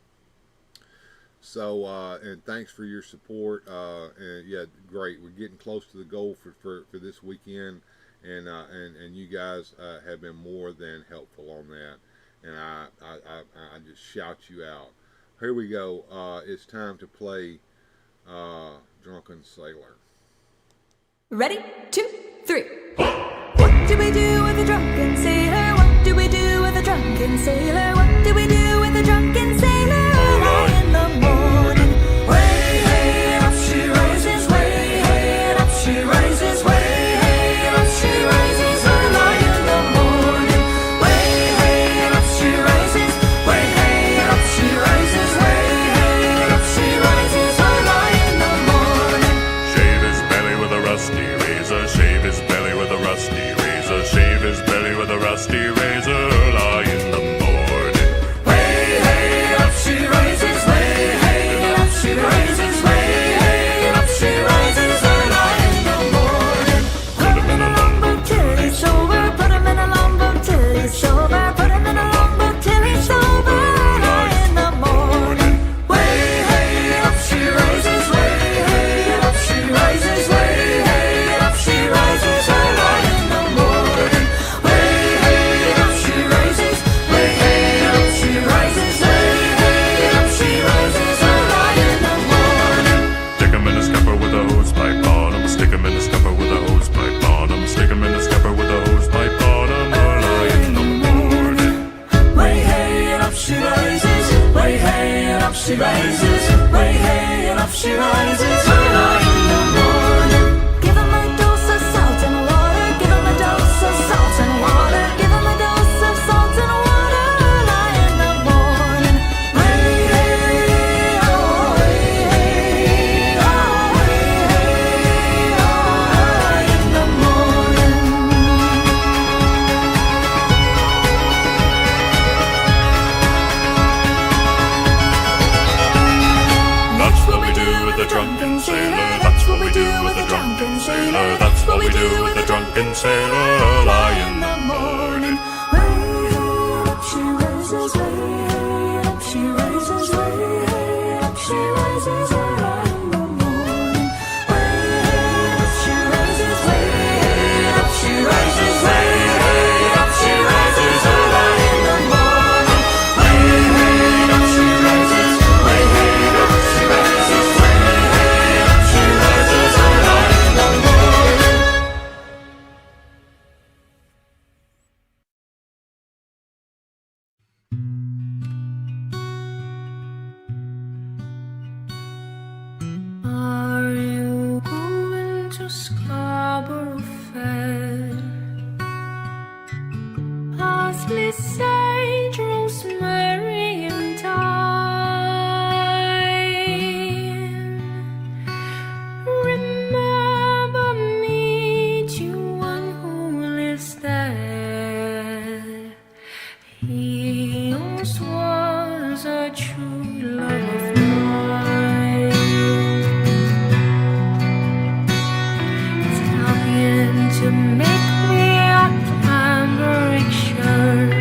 So, and thanks for your support. And yeah, great. We're getting close to the goal for this weekend, and you guys have been more than helpful on that. and I just shout you out. Here we go. It's time to play Drunken Sailor. Ready? 2, 3. What do we do with a drunken sailor? What do we do with a drunken sailor? What do we do with a drunken sailor? Early in the morning, way hey up she rises, way hey up she rises, way hey up she rises. Early in the morning, way hey up she rises, way hey up she rises, way hey up she rises. Early in the morning. Shave his belly with a rusty razor. Shave his belly with a rusty razor. Shave his belly with a rusty razor. Early in the morning. Way hey up she rises, way hey up she rises, way hey up she rises. Early in the morning. Put him in a longboat till he's sober. Put him in a longboat till he's sober. Put him in a longboat till he's sober. Early in the morning. Way hey up she rises, way hey up she rises, way hey up she rises. Early in the morning. Way hey up she rises, way hey up she rises, way hey up she rises. Early in the morning. Stick him in a scupper with a hose pipe on him. Stick him in a scupper with a hose pipe on him. Stick him in a scupper with a hose pipe on him. Early in the morning. Way hey up she rises, way hey up she rises, way hey up she rises. Early in the morning. Give him a dose of salt and water. Give him a dose of salt and water. Give him a dose of salt and water. Early in the morning. Way hey oh, way hey oh, way hey oh. Early in the morning. That's what we do with the drunken sailor. That's what we do with the drunken sailor. That's what we do with the drunken sailor. Early in the morning. Way up she rises, way up she rises, way up she rises. Early in the morning. Way up she rises, way up she rises, way up she rises. Early in the morning. Way up she rises, way up she rises, way up she rises. Early in the morning. Are you going to Scarborough Fair? Parsley, sage, rosemary, and thyme. Remember me to one who lives there. He once was a true love of mine. Trying to make me a cambric shirt.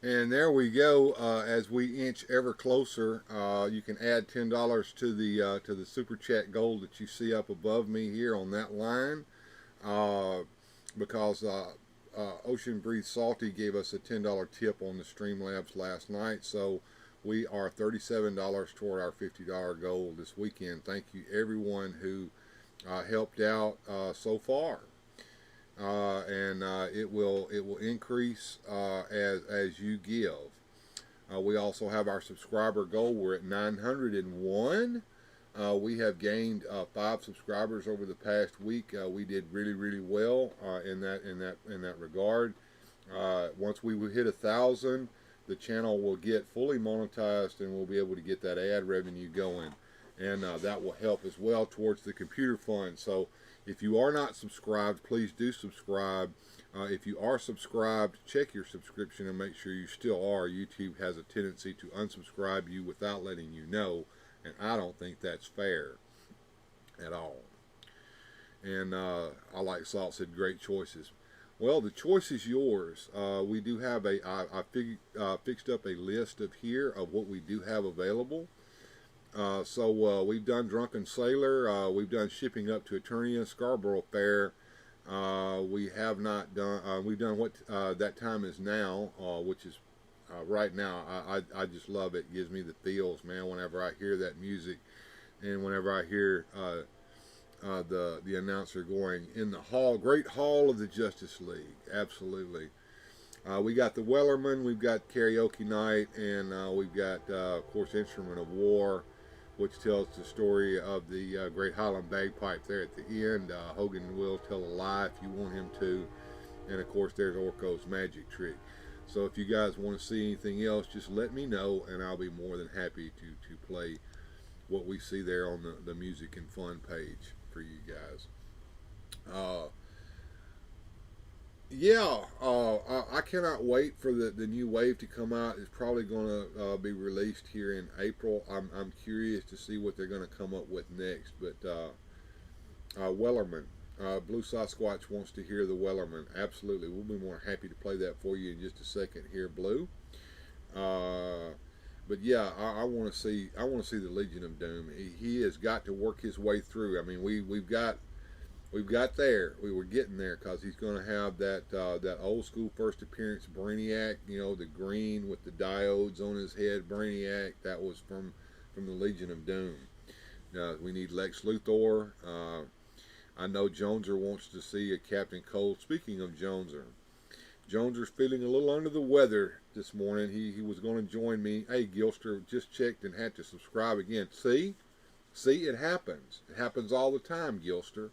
And there we go. As we inch ever closer, you can add $10 to the Super Chat goal that you see up above me here on that line, because Ocean Breeze Salty gave us a $10 tip on the Streamlabs last night. So we are $37 toward our $50 goal this weekend. Thank you everyone who helped out so far. And it will increase as you give. We also have our subscriber goal. We're at 901. We have gained 5 subscribers over the past week. We did really well in that regard. Once we hit 1,000, the channel will get fully monetized, and we'll be able to get that ad revenue going, and that will help as well towards the computer fund. So if you are not subscribed, please do subscribe. If you are subscribed, check your subscription and make sure you still are. YouTube has a tendency to unsubscribe you without letting you know, and I don't think that's fair at all. And I Like Salt said, great choices. Well, the choice is yours. We do have I fixed up a list of what we do have available. So we've done Drunken Sailor, we've done Shipping Up to Eternia, Scarborough Fair. We have not done, we've done What That Time Is Now, which is right now. I just love it. It gives me the feels, man, whenever I hear that music, and whenever I hear the announcer going, in the hall, Great Hall of the Justice League. Absolutely. We got the Wellerman, we've got Karaoke Night, and we've got, of course, Instrument of War, which tells the story of the Great Highland Bagpipe there at the end. Hogan will tell a lie if you want him to. And, of course, there's Orko's Magic Trick. So if you guys want to see anything else, just let me know, and I'll be more than happy to play what we see there on the Music and Fun page for you guys. I cannot wait for the new wave to come out. It's probably going to be released here in April. I'm curious to see what they're going to come up with next. But Wellerman, Blue Sasquatch wants to hear the Wellerman. Absolutely, we'll be more happy to play that for you in just a second here, Blue. But yeah, I want to see the Legion of Doom. He has got to work his way through. I mean, we've got there. We were getting there, because he's going to have that old school first appearance Brainiac, the green with the diodes on his head Brainiac. That was from the Legion of Doom. We need Lex Luthor. I know Joneser wants to see a Captain Cold. Speaking of Joneser's feeling a little under the weather this morning. He was going to join me. Hey, Gilster, just checked and had to subscribe again. See, it happens. It happens all the time, Gilster.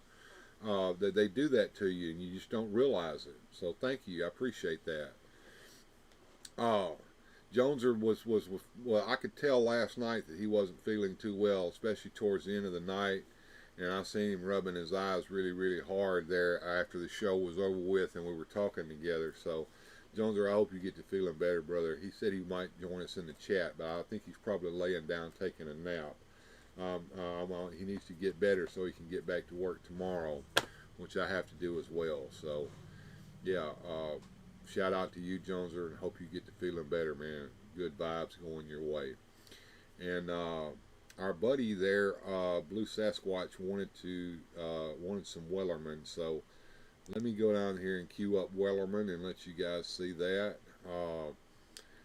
That they do that to you, and you just don't realize it. So thank you, I appreciate that. Joneser was well, I could tell last night that he wasn't feeling too well, especially towards the end of the night, and I seen him rubbing his eyes really hard there after the show was over with and we were talking together. So Joneser, I hope you get to feeling better, brother. He said he might join us in the chat, but I think he's probably laying down taking a nap. He needs to get better so he can get back to work tomorrow, which I have to do as well. So yeah, shout out to you, Joneser, and hope you get to feeling better, man. Good vibes going your way. And our buddy there, Blue Sasquatch, wanted some Wellerman, so let me go down here and queue up Wellerman and let you guys see that.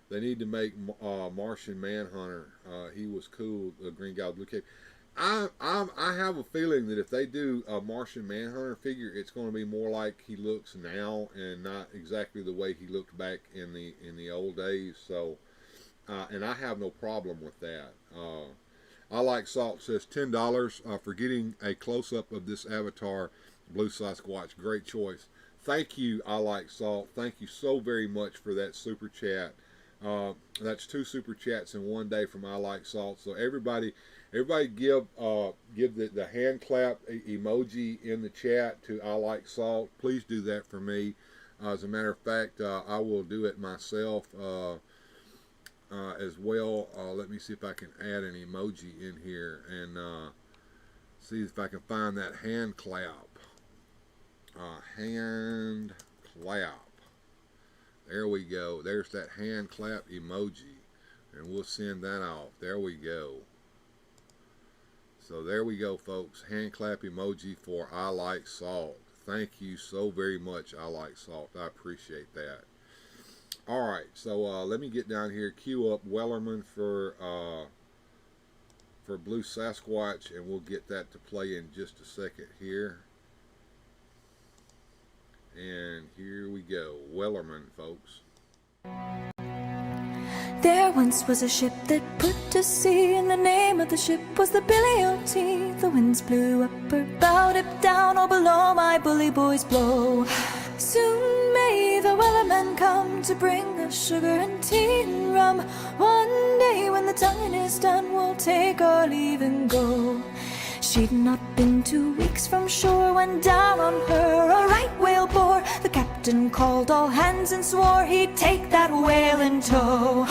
They need to make Martian Manhunter. He was cool, the green guy with blue cape. I have a feeling that if they do a Martian Manhunter figure, it's going to be more like he looks now, and not exactly the way he looked back in the old days. So, and I have no problem with that. I Like Salt says $10 for getting a close-up of this avatar, Blue Sasquatch. Great choice. Thank you, I Like Salt. Thank you so very much for that super chat. That's 2 super chats in one day from I Like Salt. So everybody give the hand clap emoji in the chat to I Like Salt. Please do that for me. As a matter of fact, I will do it myself as well. Let me see if I can add an emoji in here and see if I can find that hand clap. Hand clap. There we go. There's that hand clap emoji. And we'll send that off. There we go. So there we go, folks. Hand clap emoji for I Like Salt. Thank you so very much, I Like Salt. I appreciate that. Alright, so let me get down here, queue up Wellerman for Blue Sasquatch, and we'll get that to play in just a second here. And here we go. Wellerman, folks. There once was a ship that put to sea, and the name of the ship was the Billy O.T. The winds blew up her bow, dipped down, all below my bully boys blow. Soon may the Wellerman come to bring us sugar and tea and rum. One day when the tonguing is done, we'll take our leave and go. She'd not been 2 weeks from shore when down on her a right whale bore. The captain called all hands and swore he'd take that whale in tow.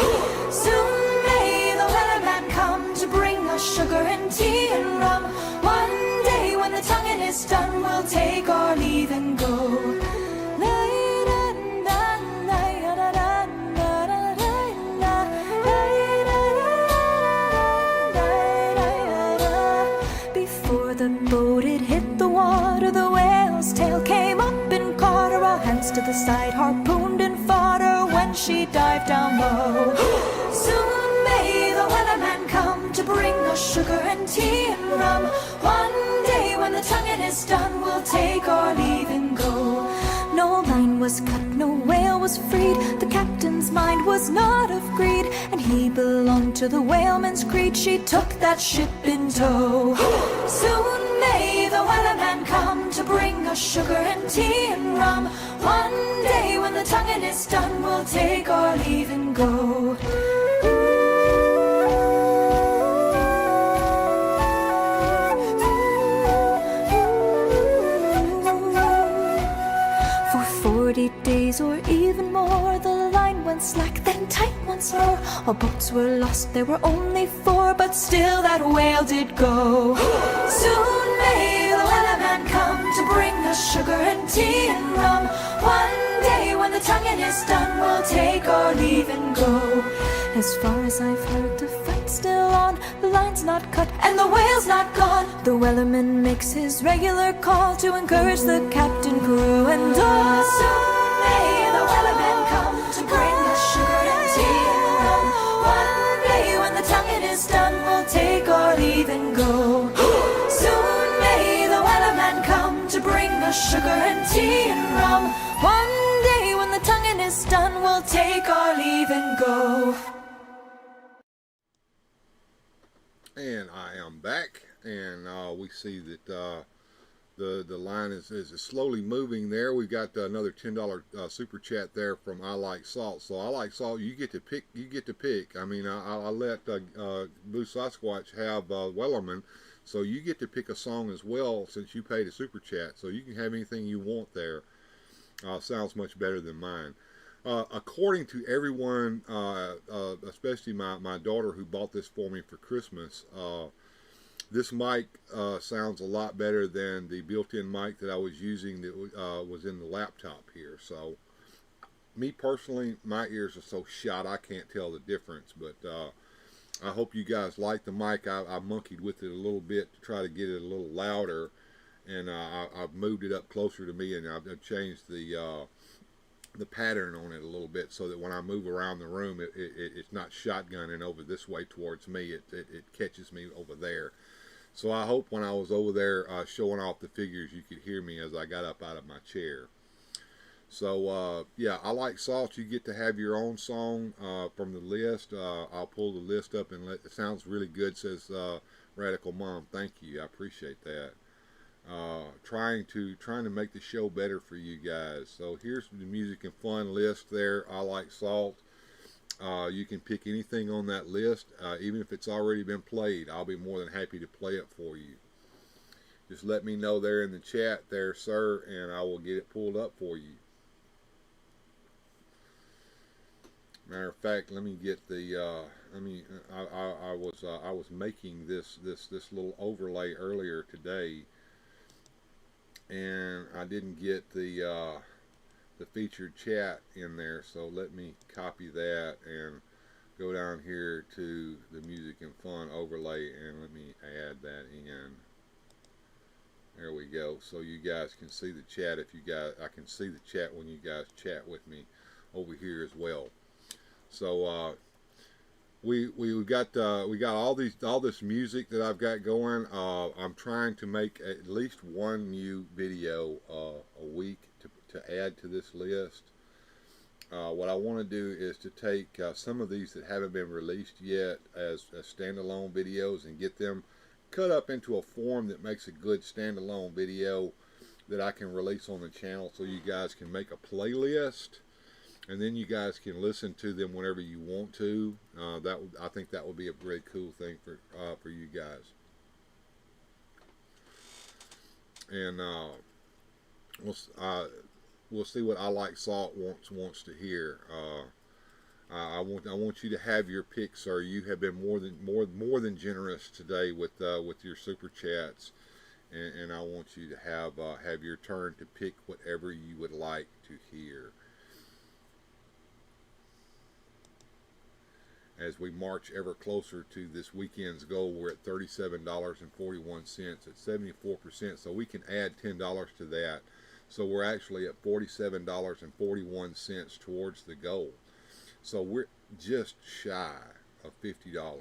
Soon may the Wellerman come to bring us sugar and tea and rum. One day when the tonguing is done, we'll take our leave and go. The boat it hit the water, the whale's tail came up and caught her. All hands to the side, harpooned and fought her when she dived down low. Soon may the Wellerman come to bring us sugar and tea and rum. One day when the tonguing is done, we'll take our leave and go. No line was cut, no whale was freed. The captain's mind was not of greed, and he belonged to the whaleman's creed. She took that ship in tow. Soon may the Wellerman come to bring us sugar and tea and rum. One day when the tonguing is done, we'll take our leave and go. For 40 days or even more, the line went slack, then tight once more. All boats were lost, there were only 4, but still that whale did go. Soon may the Wellerman come to bring us sugar and tea and rum. One day when the tonguing is done, we'll take our leave and go. As far as I've heard, the fight's still on, the line's not cut and the whale's not gone. The Wellerman makes his regular call to encourage the captain, crew and all. Soon may the Wellerman come to bring us sugar and tea and rum. One day when the tonguing is done, we'll take our leave and go. Soon may the Wellerman come to bring us sugar and tea and rum. One day when the tonguing is done, we'll take our leave and go. And I am back, and we see that the line is slowly moving there. We've got another $10 super chat there from I Like Salt. So I Like Salt, you get to pick. You get to pick. I mean, I let Blue Sasquatch have Wellerman, so you get to pick a song as well since you paid a super chat. So you can have anything you want there. Sounds much better than mine. According to everyone, especially my daughter who bought this for me for Christmas, this mic sounds a lot better than the built-in mic that I was using that was in the laptop here. So, me personally, my ears are so shot I can't tell the difference, but I hope you guys like the mic. I monkeyed with it a little bit to try to get it a little louder, and I've moved it up closer to me, and I've changed the pattern on it a little bit so that when I move around the room, it's not shotgunning over this way towards me. It catches me over there. So I hope when I was over there showing off the figures, you could hear me as I got up out of my chair. So yeah, I Like Salt. You get to have your own song from the list. I'll pull the list up and it sounds really good, says Radical Mom. Thank you. I appreciate that. Trying to make the show better for you guys. So here's the music and fun list there. I Like Salt. You can pick anything on that list, even if it's already been played. I'll be more than happy to play it for you. Just let me know there in the chat there, sir, and I will get it pulled up for you. Matter of fact, let me get the I was making this little overlay earlier today, and I didn't get the the featured chat in there. So let me copy that and go down here to the music and fun overlay, and let me add that in. There we go. So you guys can see the chat. If you guys, I can see the chat when you guys chat with me over here as well. So we got all this music that I've got going. I'm trying to make at least one new video a week to add to this list. What I want to do is to take some of these that haven't been released yet as standalone videos and get them cut up into a form that makes a good standalone video that I can release on the channel, so you guys can make a playlist, and then you guys can listen to them whenever you want to. I think that would be a very cool thing for you guys. And we'll see what I Like Salt wants to hear. I want you to have your pick, sir. You have been more than generous today with your super chats, and I want you to have your turn to pick whatever you would like to hear. As we march ever closer to this weekend's goal, we're at $37.41 at 74%, so we can add $10 to that. So we're actually at $47.41 towards the goal. So we're just shy of $50.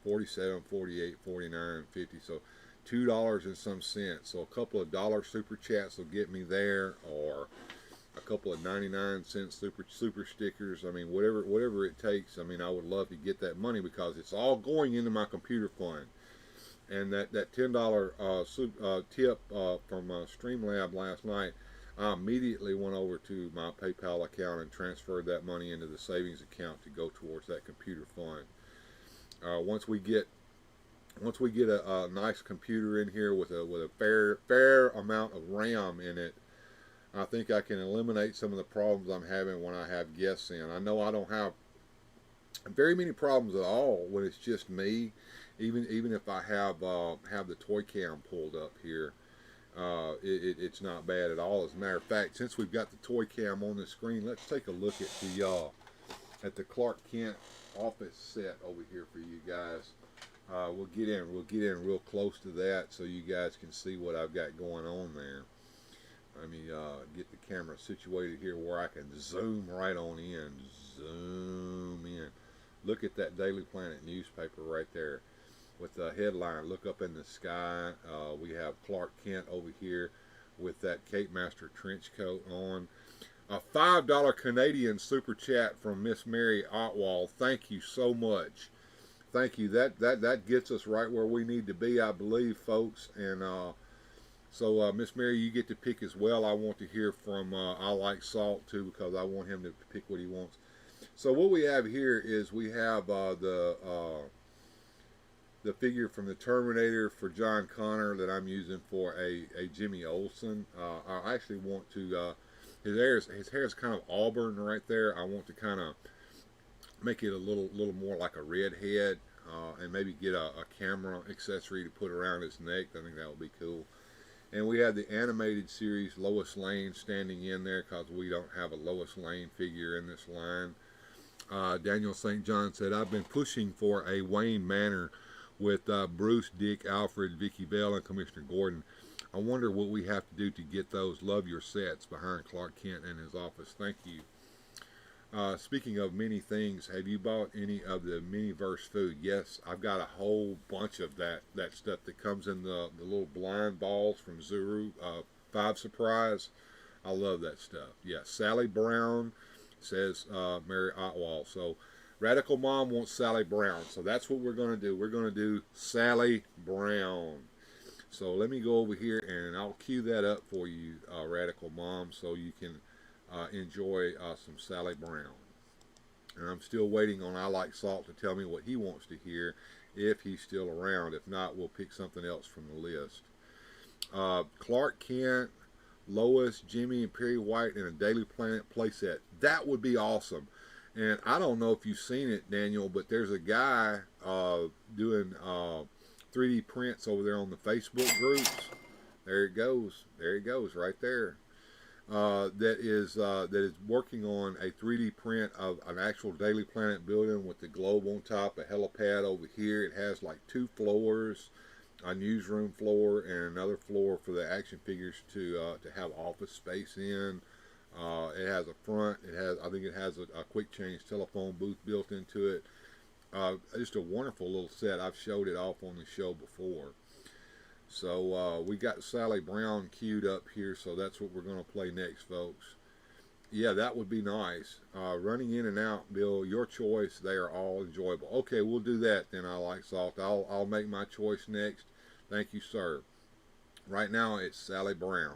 47, 48, 49, 50. So $2 and some cents. So a couple of dollar super chats will get me there, or a couple of 99-cent super stickers. I mean, whatever it takes. I mean, I would love to get that money, because it's all going into my computer fund. And that $10 tip from Streamlabs last night, I immediately went over to my PayPal account and transferred that money into the savings account to go towards that computer fund. Once we get a nice computer in here with a fair amount of RAM in it, I think I can eliminate some of the problems I'm having when I have guests in. I know I don't have very many problems at all when it's just me. Even if I have the toy cam pulled up here, it's not bad at all. As a matter of fact, since we've got the toy cam on the screen, let's take a look at the Clark Kent office set over here for you guys. We'll get in real close to that so you guys can see what I've got going on there. Let me get the camera situated here where I can zoom right on in. Zoom in. Look at that Daily Planet newspaper right there with the headline, "Look Up in the Sky." We have Clark Kent over here with that Cape Master trench coat on. A $5 Canadian super chat from Miss Mary Otwall. Thank you so much. Thank you. That gets us right where we need to be, I believe, folks. And so Miss Mary, you get to pick as well. I want to hear from I Like Salt too, because I want him to pick what he wants. So what we have here is we have the figure from the Terminator for John Connor that I'm using for a Jimmy Olsen. I actually want to his hair is kind of auburn right there. I want to kind of make it a little more like a redhead, and maybe get a camera accessory to put around his neck. I think that would be cool. And we have the animated series Lois Lane standing in there, because we don't have a Lois Lane figure in this line. Daniel St. John said, "I've been pushing for a Wayne Manor with Bruce, Dick, Alfred, Vicky Bell, and Commissioner Gordon. I wonder what we have to do to get those. Love your sets," behind Clark Kent in his office. Thank you. Speaking of many things, have you bought any of the Miniverse food? Yes, I've got a whole bunch of that stuff that comes in the little blind balls from Zuru, 5 Surprise. I love that stuff. Yeah, Sally Brown, says Mary Otwall. So Radical Mom wants Sally Brown. So that's what we're going to do. We're going to do Sally Brown. So let me go over here and I'll cue that up for you, Radical Mom, so you can enjoy some Sally Brown. And I'm still waiting on I Like Salt to tell me what he wants to hear, if he's still around. If not, we'll pick something else from the list. Clark Kent, Lois, Jimmy, and Perry White in a Daily Planet playset. That would be awesome. And I don't know if you've seen it, Daniel, but there's a guy doing 3D prints over there on the Facebook groups. There it goes. There it goes, right there. that is working on a 3D print of an actual Daily Planet building with the globe on top, a helipad over here. It has like 2 floors, a newsroom floor and another floor for the action figures to have office space in. It has a front. I think it has a quick change telephone booth built into it. Just a wonderful little set. I've showed it off on the show before. So we got Sally Brown queued up here, so that's what we're going to play next, folks. Yeah, that would be nice. Running in and out, Bill, your choice. They are all enjoyable. Okay, we'll do that then. I like Salt. I'll make my choice next. Thank you, sir. Right now, it's Sally Brown.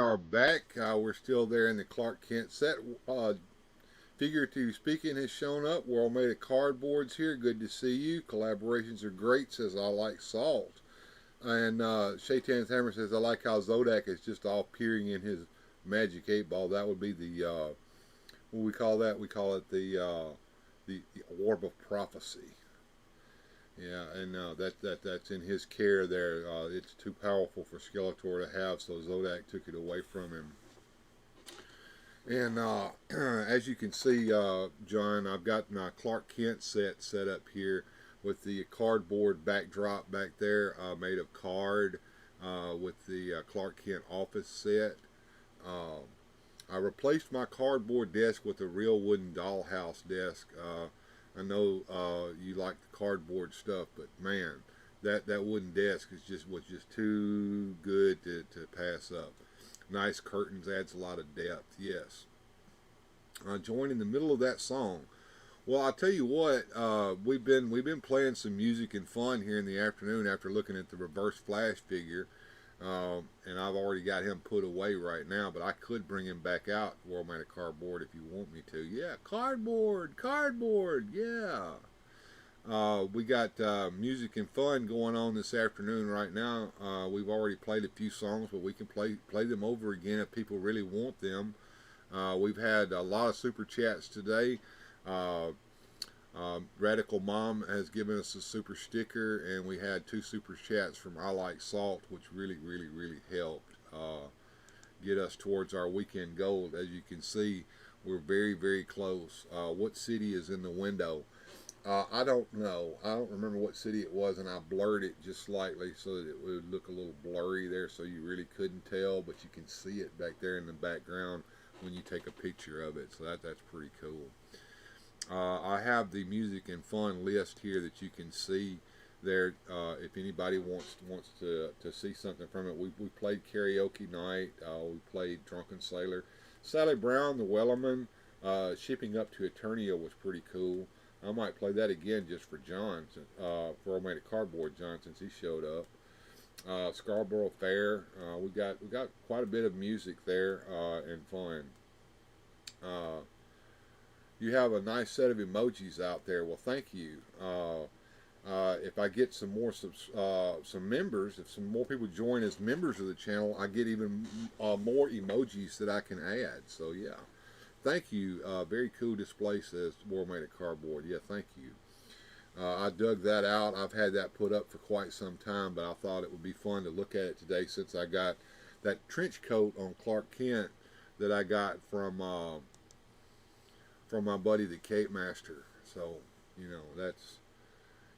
are back. We're still there in the Clark Kent set. Figuratively speaking has shown up. We're all made of cardboards here. Good to see you. Collaborations are great, says I like salt. And Shaitan's Hammer says I like how Zodak is just all peering in his magic 8-ball. That would be the, what we call that? We call it the orb of prophecy. Yeah, and that's in his care there. It's too powerful for Skeletor to have, so Zodak took it away from him. And as you can see, John, I've got my Clark Kent set up here with the cardboard backdrop back there, made of card, with the Clark Kent office set. I replaced my cardboard desk with a real wooden dollhouse desk. I know you like the cardboard stuff, but man, that wooden desk was just too good to pass up. Nice curtains, adds a lot of depth. Yes. Join in the middle of that song. Well, I'll tell you what, we've been playing some music and fun here in the afternoon after looking at the Reverse Flash figure, and I've already got him put away right now, but I could bring him back out, World Made of Cardboard, if you want me to. Yeah, cardboard, yeah. We got music and fun going on this afternoon right now. We've already played a few songs, but we can play them over again if people really want them. We've had a lot of super chats today. Radical Mom has given us a super sticker, and we had 2 super chats from I Like Salt, which really helped get us towards our weekend goal. As you can see, we're very close. What city is in the window? I don't know. I don't remember what city it was, and I blurred it just slightly so that it would look a little blurry there, so you really couldn't tell, but you can see it back there in the background when you take a picture of it, so that's pretty cool. I have the music and fun list here that you can see there. If anybody wants to see something from it, we played Karaoke Night. We played Drunken Sailor. Sally Brown, the Wellerman, Shipping Up to Eternia was pretty cool. I might play that again just for John, for All Made of Cardboard John, since he showed up. Scarborough Fair. We got quite a bit of music there and fun. You have a nice set of emojis out there. Well, thank you. If I get some more some members, if some more people join as members of the channel, I get even more emojis that I can add. So yeah, thank you. Very cool display, says World Made of Cardboard. Yeah, thank you. I dug that out. I've had that put up for quite some time, but I thought it would be fun to look at it today since I got that trench coat on Clark Kent that I got from my buddy the Cape Master. So, you know, that's,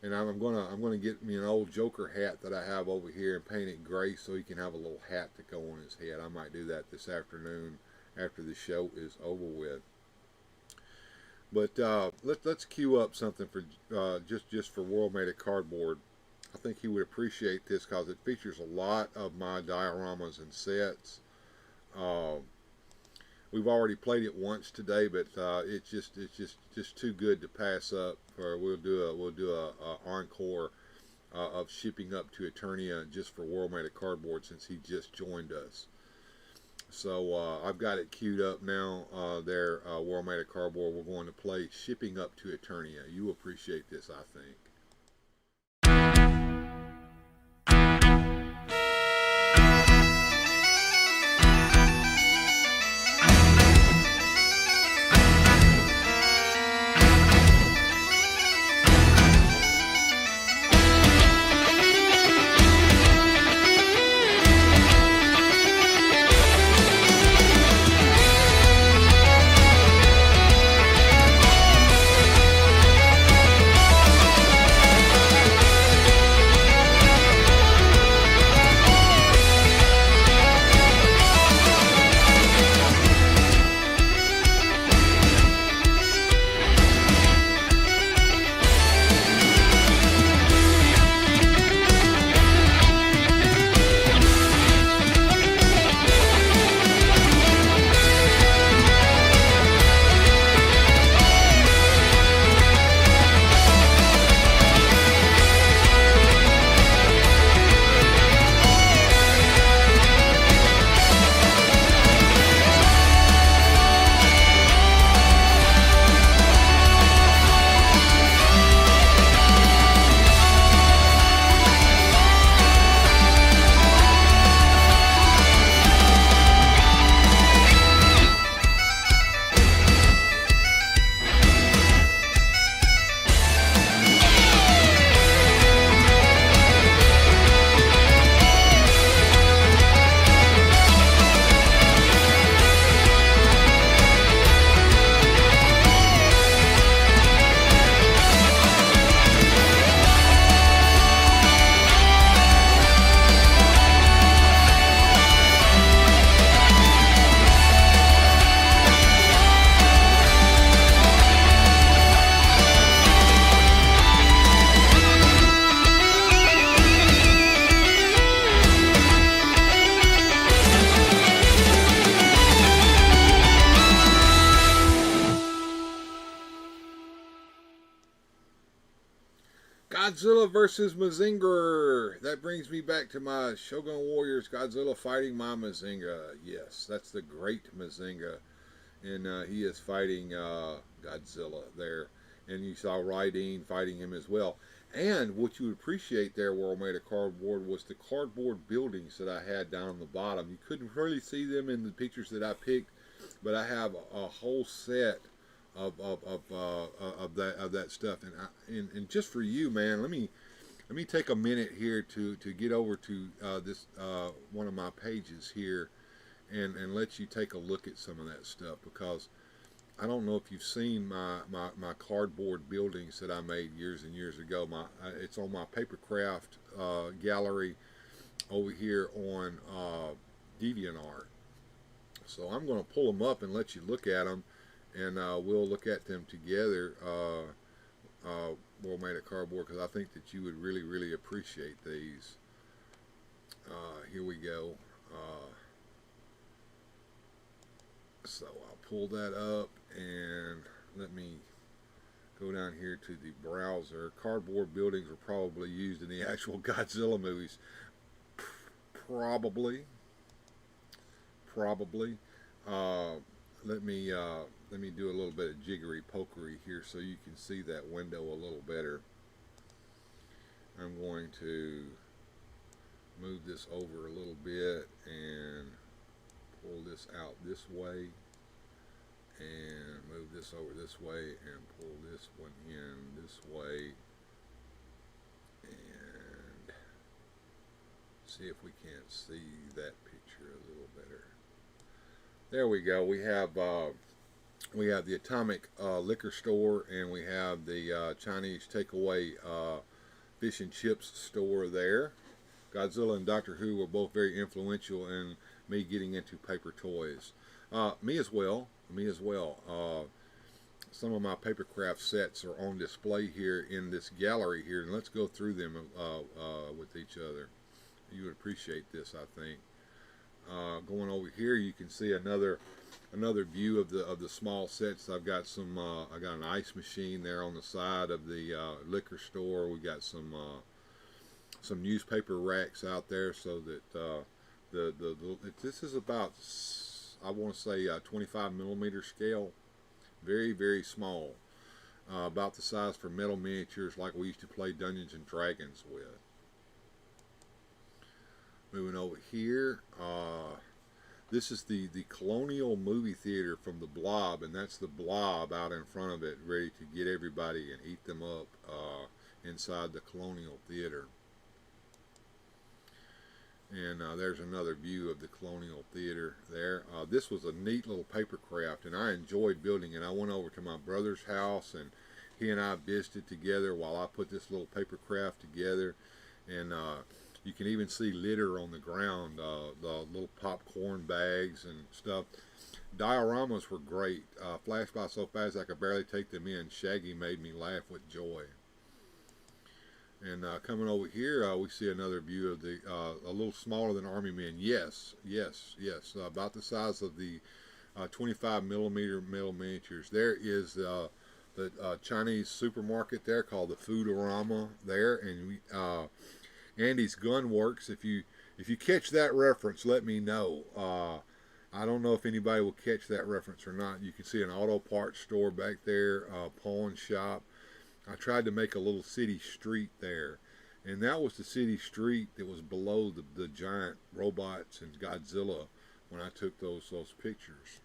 and I'm gonna get me an old Joker hat that I have over here and paint it gray so he can have a little hat to go on his head. I might do that this afternoon after the show is over with. But let's cue up something for just for World Made of Cardboard. I think he would appreciate this because it features a lot of my dioramas and sets. We've already played it once today, but it's just too good to pass up. Or we'll do a encore of Shipping Up to Eternia just for World Made of Cardboard since he just joined us. So I've got it queued up now. World Made of Cardboard. We're going to play Shipping Up to Eternia. You appreciate this, I think. Godzilla versus Mazinger. That brings me back to my Shogun Warriors. Godzilla fighting my Mazinger. Yes, that's the great Mazinger. And he is fighting Godzilla there. And you saw Raiden fighting him as well. And what you would appreciate there, World Made of Cardboard, was the cardboard buildings that I had down the bottom. You couldn't really see them in the pictures that I picked, but I have a whole set of that stuff. And just for you, man, let me take a minute here to get over to this one of my pages here, and let you take a look at some of that stuff, because I don't know if you've seen my cardboard buildings that I made years and years ago. It's on my papercraft gallery over here on DeviantArt. So I'm going to pull them up and let you look at them, and we'll look at them together. World Made of Cardboard, because I think that you would really, really appreciate these. Here we go. So I'll pull that up, and let me go down here to the browser. Cardboard buildings were probably used in the actual Godzilla movies. Probably. Let me do a little bit of jiggery pokery here so you can see that window a little better. I'm going to move this over a little bit and pull this out this way, and move this over this way, and pull this one in this way, and see if we can't see that picture a little better. There we go. We have the Atomic Liquor Store, and we have the Chinese takeaway fish and chips store there. Godzilla and Doctor Who were both very influential in me getting into paper toys. Me as well. Some of my papercraft sets are on display here in this gallery here, and let's go through them with each other. You would appreciate this, I think. Going over here, you can see another view of the small sets. I've got some. I got an ice machine there on the side of the liquor store. We got some newspaper racks out there, so that this is about, I want to say, 25 millimeter scale, very, very small, about the size for metal miniatures like we used to play Dungeons and Dragons with. Moving over here, this is the Colonial movie theater from the Blob, and that's the Blob out in front of it, ready to get everybody and eat them up inside the Colonial Theater. And there's another view of the Colonial Theater there. This was a neat little papercraft, and I enjoyed building it. I went over to my brother's house, and he and I visited together while I put this little papercraft together. And you can even see litter on the ground, the little popcorn bags and stuff. Dioramas were great. Flashed by so fast I could barely take them in. Shaggy made me laugh with joy. And coming over here, we see another view of the a little smaller than Army Men. Yes. About the size of the 25 millimeter metal miniatures. There is the Chinese supermarket there called the Foodorama there, and Andy's Gun Works. If you catch that reference, let me know. I don't know if anybody will catch that reference or not. You can see an auto parts store back there, pawn shop. I tried to make a little city street there, and that was the city street that was below the giant robots and Godzilla when I took those pictures.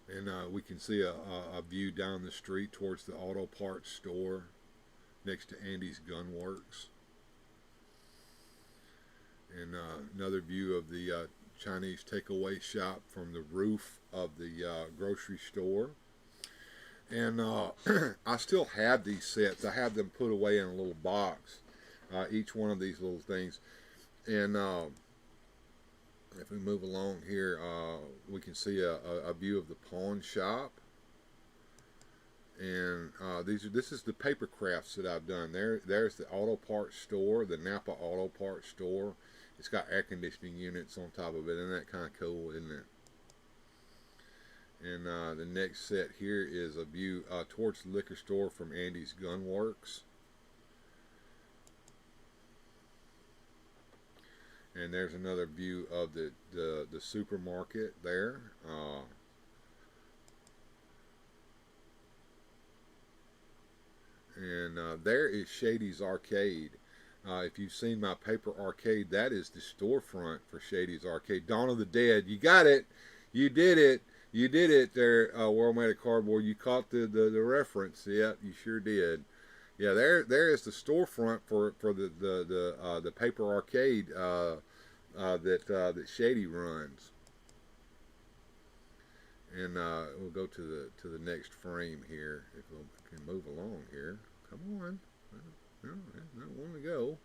And we can see a view down the street towards the auto parts store next to Andy's Gun Works. And another view of the Chinese takeaway shop from the roof of the grocery store. And I still have these sets. I have them put away in a little box, each one of these little things. And if we move along here, we can see a view of the pawn shop. And this is the paper crafts that I've done. There's the auto parts store, the Napa Auto Parts store. It's got air conditioning units on top of it. Isn't that kind of cool, isn't it? And the next set here is a view towards the liquor store from Andy's Gun Works. And there's another view of the supermarket there. And there is Shady's Arcade. If you've seen my paper arcade, that is the storefront for Shady's Arcade. Dawn of the Dead. You got it. You did it. You did it there, World Made of Cardboard. You caught the reference. Yep, you sure did. Yeah, there is the storefront for the paper arcade that Shady runs. And we'll go to the next frame here if we can move along here. Come on. No, I don't want to go.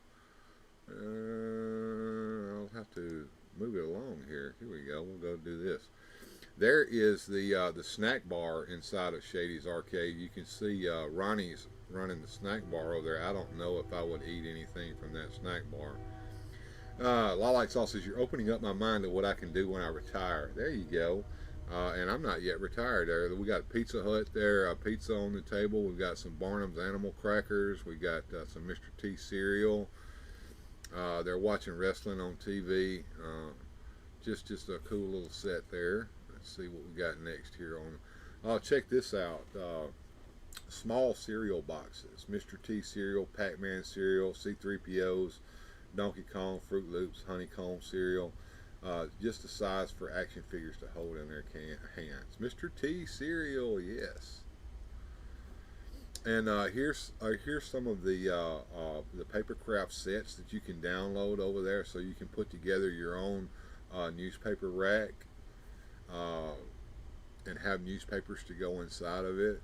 I'll have to move it along here. Here we go. We'll go do this. There is the snack bar inside of Shady's Arcade. You can see Ronnie's running the snack bar over there. I don't know if I would eat anything from that snack bar. Lawlike Sauce says, you're opening up my mind to what I can do when I retire. There you go. And I'm not yet retired there. We got Pizza Hut there, pizza on the table. We've got some Barnum's Animal Crackers. We got some Mr. T cereal. They're watching wrestling on TV. Just a cool little set there. Let's see what we got next here on. Check this out. Small cereal boxes. Mr. T cereal, Pac-Man cereal, C-3POs, Donkey Kong, Fruit Loops, Honeycomb cereal. Just the size for action figures to hold in their hands. Mr. T cereal, yes. And here's some of the paper craft sets that you can download over there, so you can put together your own newspaper rack and have newspapers to go inside of it.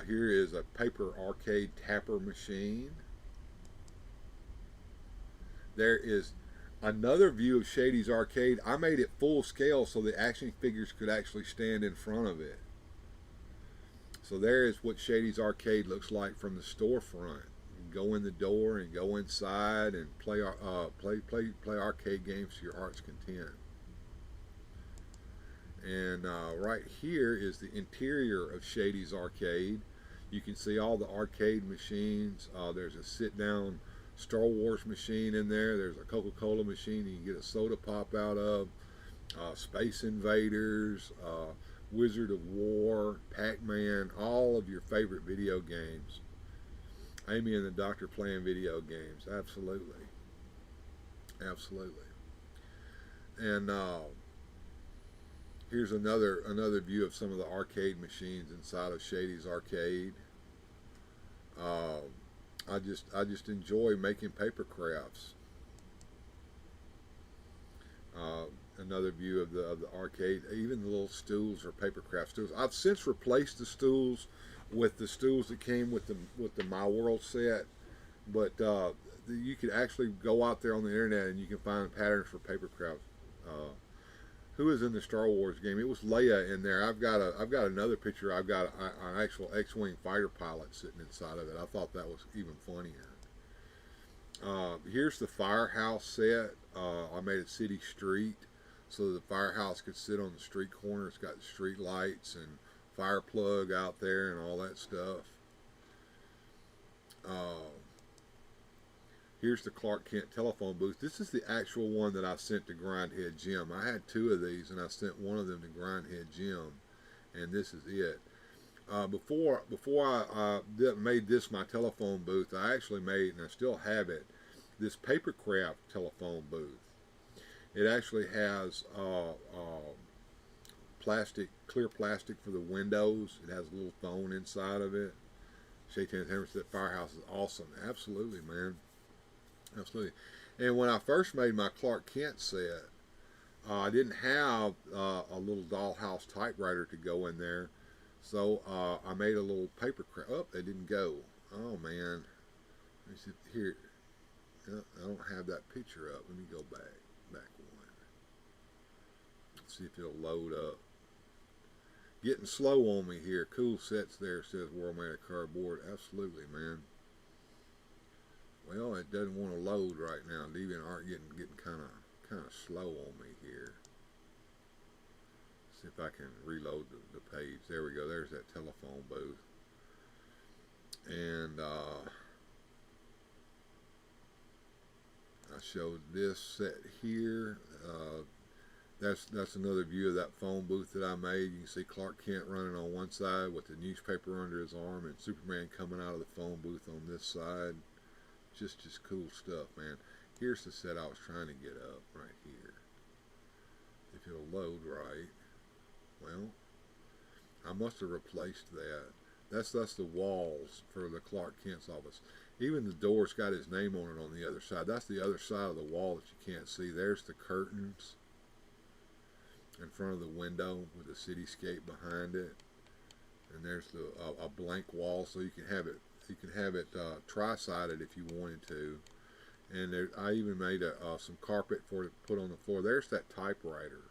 Here is a paper arcade tapper machine. There is another view of Shady's Arcade. I made it full scale so the action figures could actually stand in front of it. So there is what Shady's Arcade looks like from the storefront. You can go in the door and go inside and play arcade games to your heart's content. And right here is the interior of Shady's Arcade. You can see all the arcade machines. There's a sit-down Star Wars machine in there. There's a Coca-Cola machine you can get a soda pop out of. Space Invaders, Wizard of War, Pac-Man, all of your favorite video games. Amy and the Doctor playing video games. Absolutely. Absolutely. And here's another view of some of the arcade machines inside of Shady's Arcade. I just enjoy making paper crafts. Another view of the arcade. Even the little stools are paper craft stools. I've since replaced the stools with the stools that came with the My World set, but you could actually go out there on the internet and you can find patterns for paper crafts. Who is in the Star Wars game? It was Leia in there. I've got another picture. I've got an actual X-wing fighter pilot sitting inside of it. I thought that was even funnier. Here's the firehouse set. I made a city street so the firehouse could sit on the street corner. It's got street lights and fire plug out there and all that stuff. Here's the Clark Kent telephone booth. This is the actual one that I sent to Grindhead Jim. I had two of these, and I sent one of them to Grindhead Jim, and this is it. Before I made this my telephone booth, I actually made, and I still have it, this paper craft telephone booth. It actually has clear plastic for the windows. It has a little phone inside of it. Shaitan's Hammer said Firehouse is awesome. Absolutely, man. Absolutely. And when I first made my Clark Kent set, I didn't have a little dollhouse typewriter to go in there, so I made a little paper craft. Oh, it didn't go. Oh man. Let me see here. I don't have that picture up. Let me go back one. Let's see if it'll load up. Getting slow on me here. Cool sets there, says World Made of Cardboard. Absolutely, man. Well, it doesn't want to load right now. DeviantArt getting kind of slow on me here. if I can reload the page. There we go. There's that telephone booth. And I showed this set here. That's another view of that phone booth that I made. You can see Clark Kent running on one side with the newspaper under his arm, and Superman coming out of the phone booth on this side. Just cool stuff, man. Here's the set I was trying to get up right here. If it'll load right. Well, I must have replaced that. That's the walls for the Clark Kent's office. Even the door's got his name on it on the other side. That's the other side of the wall that you can't see. There's the curtains in front of the window with the cityscape behind it, and there's a blank wall, so you can have it tri-sided if you wanted to. And there, I even made some carpet for it to put on the floor. There's that typewriter.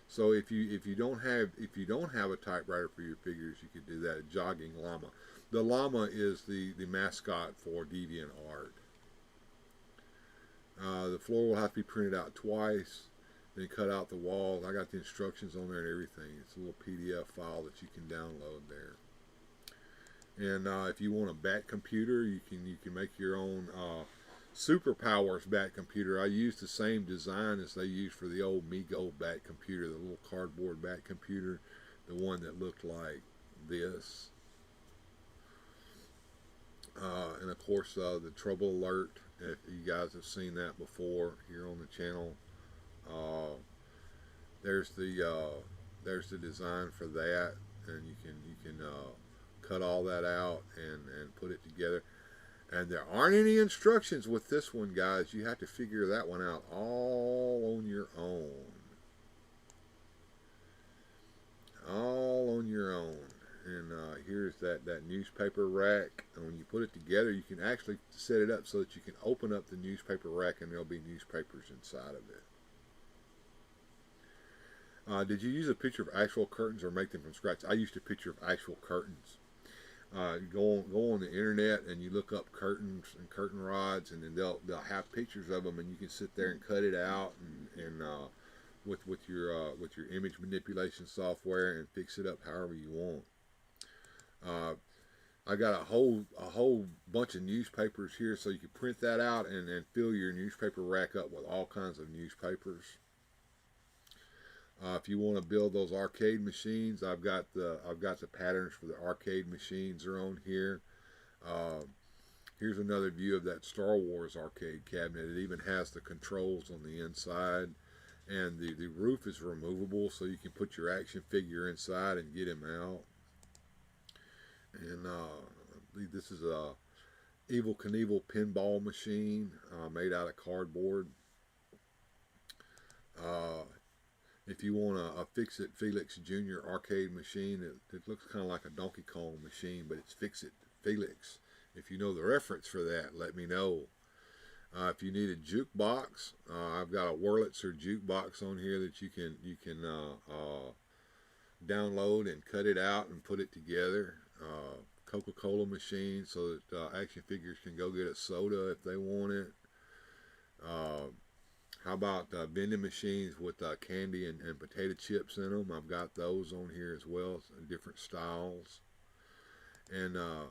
So if you don't have a typewriter for your figures, you could do that. A jogging llama. The llama is the mascot for DeviantArt. The floor will have to be printed out twice, then cut out the walls. I got the instructions on there and everything. It's a little PDF file that you can download there. And if you want a bat computer, you can make your own Superpowers bat computer. I used the same design as they used for the old Mego bat computer, the little cardboard bat computer, the one that looked like this. And of course, the trouble alert. If you guys have seen that before here on the channel, there's the design for that, and you can cut all that out and put it together. And there aren't any instructions with this one, guys. You have to figure that one out all on your own. All on your own. And here's that newspaper rack. And when you put it together, you can actually set it up so that you can open up the newspaper rack and there'll be newspapers inside of it. Did you use a picture of actual curtains or make them from scratch? I used a picture of actual curtains. Go on the internet and you look up curtains and curtain rods, and then they'll have pictures of them, and you can sit there and cut it out and with your image manipulation software and fix it up however you want. I got a whole bunch of newspapers here, so you can print that out and fill your newspaper rack up with all kinds of newspapers. If you want to build those arcade machines, I've got the patterns for the arcade machines are on here. Here's another view of that Star Wars arcade cabinet. It even has the controls on the inside, and the roof is removable, so you can put your action figure inside and get him out. And this is a Evel Knievel pinball machine made out of cardboard. If you want a Fix-It Felix Jr. arcade machine, it looks kind of like a Donkey Kong machine, but it's Fix-It Felix. If you know the reference for that, let me know. If you need a jukebox, I've got a Wurlitzer jukebox on here that you can download and cut it out and put it together. Coca-Cola machine so that action figures can go get a soda if they want it. How about vending machines with candy and potato chips in them? I've got those on here as well, different styles. And I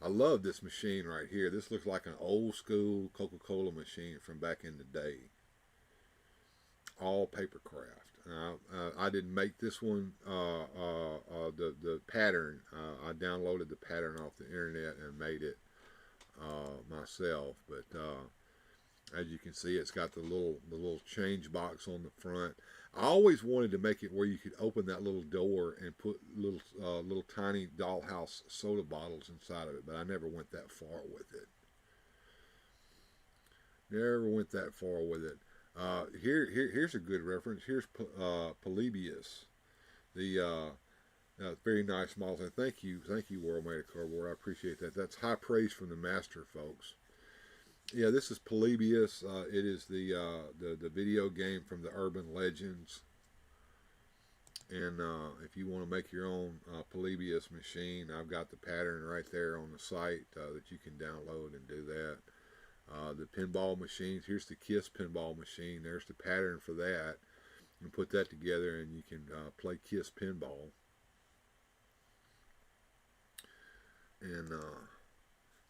love this machine right here. This looks like an old school Coca-Cola machine from back in the day. All paper craft. I didn't make this one, the pattern. I downloaded the pattern off the internet and made it myself. But as you can see, it's got the little change box on the front. I always wanted to make it where you could open that little door and put little tiny dollhouse soda bottles inside of it, but I never went that far with it. Never went that far with it. Here's a good reference. Here's Polybius, the very nice model. And thank you, World Made of Cardboard. I appreciate that. That's high praise from the master, folks. Yeah, this is Polybius. It is the video game from the Urban Legends. And if you want to make your own Polybius machine, I've got the pattern right there on the site that you can download and do that. The pinball machines, here's the KISS pinball machine. There's the pattern for that. and put that together, and you can play Kiss pinball. And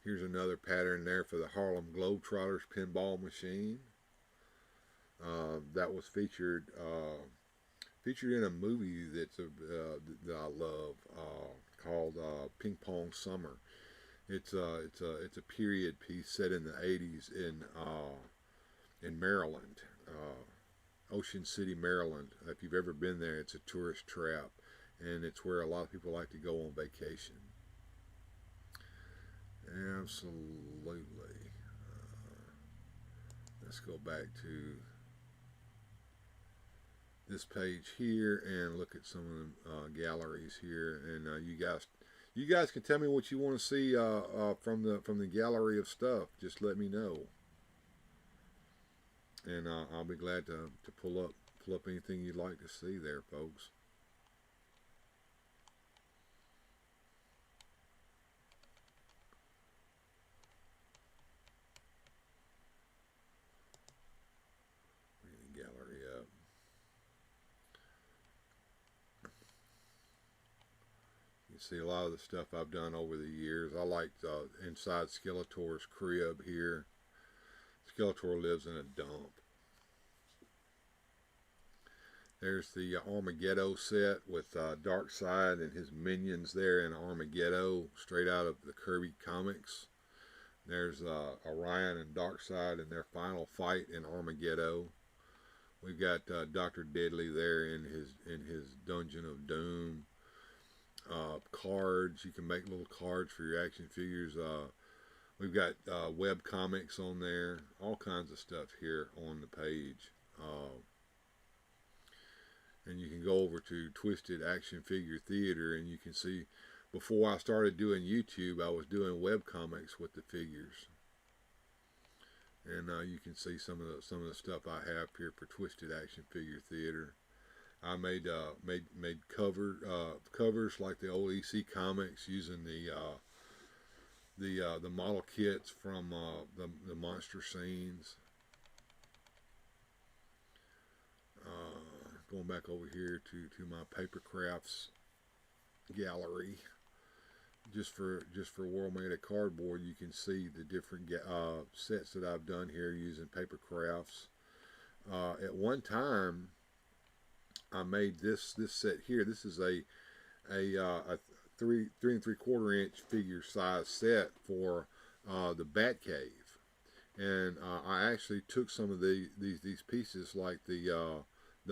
here's another pattern there for the Harlem Globetrotters pinball machine. That was featured in a movie that I love called Ping Pong Summer. It's a period piece set in the 80s in Maryland, Ocean City, Maryland. If you've ever been there, it's a tourist trap, and it's where a lot of people like to go on vacation. Absolutely. Let's go back to this page here and look at some of the galleries here. And you guys can tell me what you want to see from the gallery of stuff. Just let me know, and I'll be glad to pull up anything you'd like to see there, folks. See a lot of the stuff I've done over the years. I liked inside Skeletor's crib here. Skeletor lives in a dump. There's the Armageddon set with Darkseid and his minions there in Armageddon, straight out of the Kirby comics. There's Orion and Darkseid in their final fight in Armageddon. We've got Dr. Deadly there in his Dungeon of Doom. Cards, you can make little cards for your action figures. We've got web comics on there, all kinds of stuff here on the page. And you can go over to Twisted Action Figure Theater, and you can see, before I started doing YouTube, I was doing web comics with the figures. And you can see some of the stuff I have here for Twisted Action Figure Theater. I made covers like the old EC comics, using the model kits from the monster scenes. Going back over here to my paper crafts gallery, just for World Made of Cardboard, you can see the different sets that I've done here using paper crafts. At one time, I made this set here. This is a 3 3/4 inch figure size set for the Batcave, and I actually took some of these pieces, like the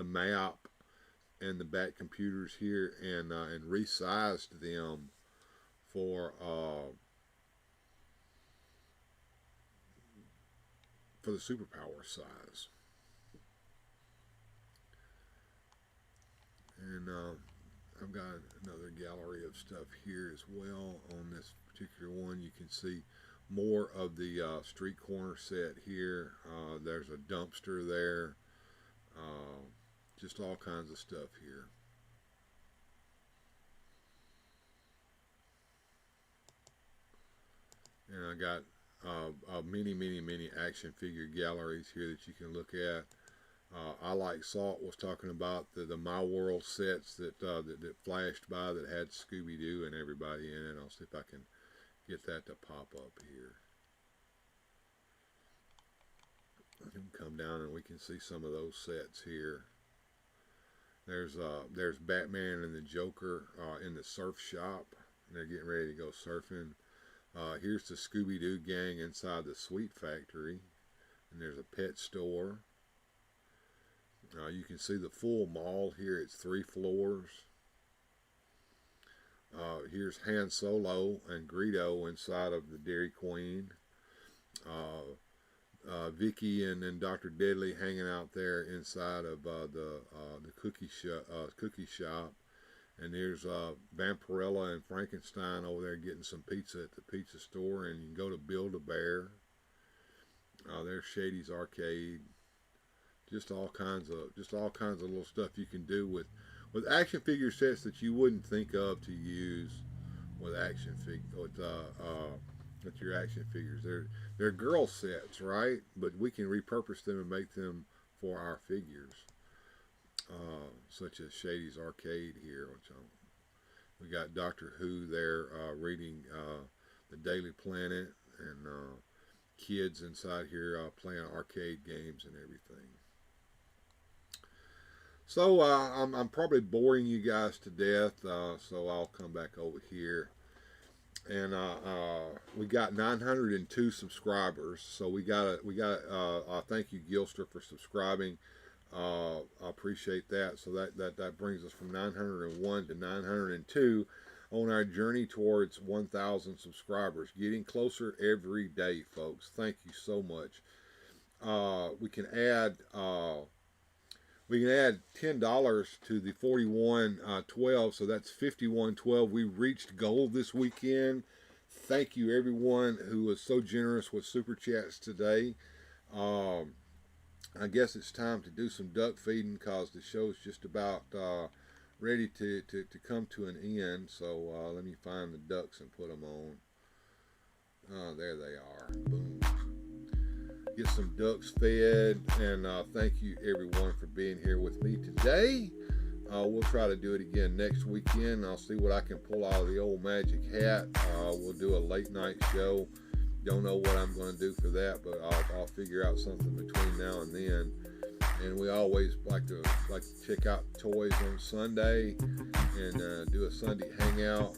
map and the Bat computers here, and resized them for the superpower size. And I've got another gallery of stuff here as well. On this particular one, you can see more of the street corner set here. There's a dumpster there. Just all kinds of stuff here. And I got many action figure galleries here that you can look at. I Like Salt was talking about the My World sets that flashed by that had Scooby-Doo and everybody in it. I'll see if I can get that to pop up here. I can come down and we can see some of those sets here. There's Batman and the Joker in the surf shop. They're getting ready to go surfing. Here's the Scooby-Doo gang inside the Sweet Factory, and there's a pet store. You can see the full mall here. It's 3 floors. Here's Han Solo and Greedo inside of the Dairy Queen. Vicky and Dr. Deadly hanging out there inside of the cookie shop. And there's Vampirella and Frankenstein over there getting some pizza at the pizza store. And you can go to Build-A-Bear. There's Shady's Arcade. Just all kinds of little stuff you can do with action figure sets that you wouldn't think of to use with with your action figures. They're girl sets, right? But we can repurpose them and make them for our figures. such as Shady's Arcade here. We got Doctor Who there reading the Daily Planet, and kids inside here playing arcade games and everything. So I'm probably boring you guys to death, so I'll come back over here. And we got 902 subscribers, so we got thank you, Gilster, for subscribing. I appreciate that. So that brings us from 901 to 902 on our journey towards 1,000 subscribers. Getting closer every day, folks. Thank you so much. We can add $10 to the 4112, so that's 5112. We reached gold this weekend. Thank you, everyone who was so generous with Super Chats today. I guess it's time to do some duck feeding because the show's just about ready to come to an end. So let me find the ducks and put them on. There they are. Boom. Get some ducks fed, and thank you everyone for being here with me today. We'll try to do it again next weekend. I'll see what I can pull out of the old magic hat. We'll do a late night show. Don't know what I'm going to do for that, but I'll figure out something between now and then. And we always like to check out toys on Sunday and do a Sunday hangout.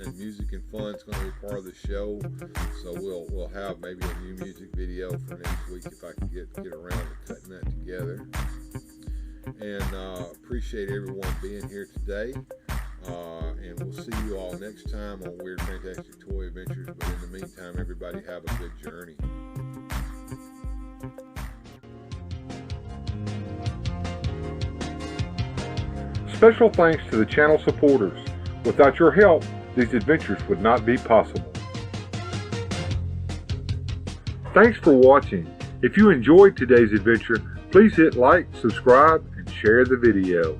And music and fun is going to be part of the show. So we'll have maybe a new music video for next week if I can get around to cutting that together. And appreciate everyone being here today. And we'll see you all next time on Weird Fantastic Toy Adventures. But in the meantime, everybody have a good journey. Special thanks to the channel supporters. Without your help, these adventures would not be possible. Thanks for watching. If you enjoyed today's adventure, please hit like, subscribe, and share the video.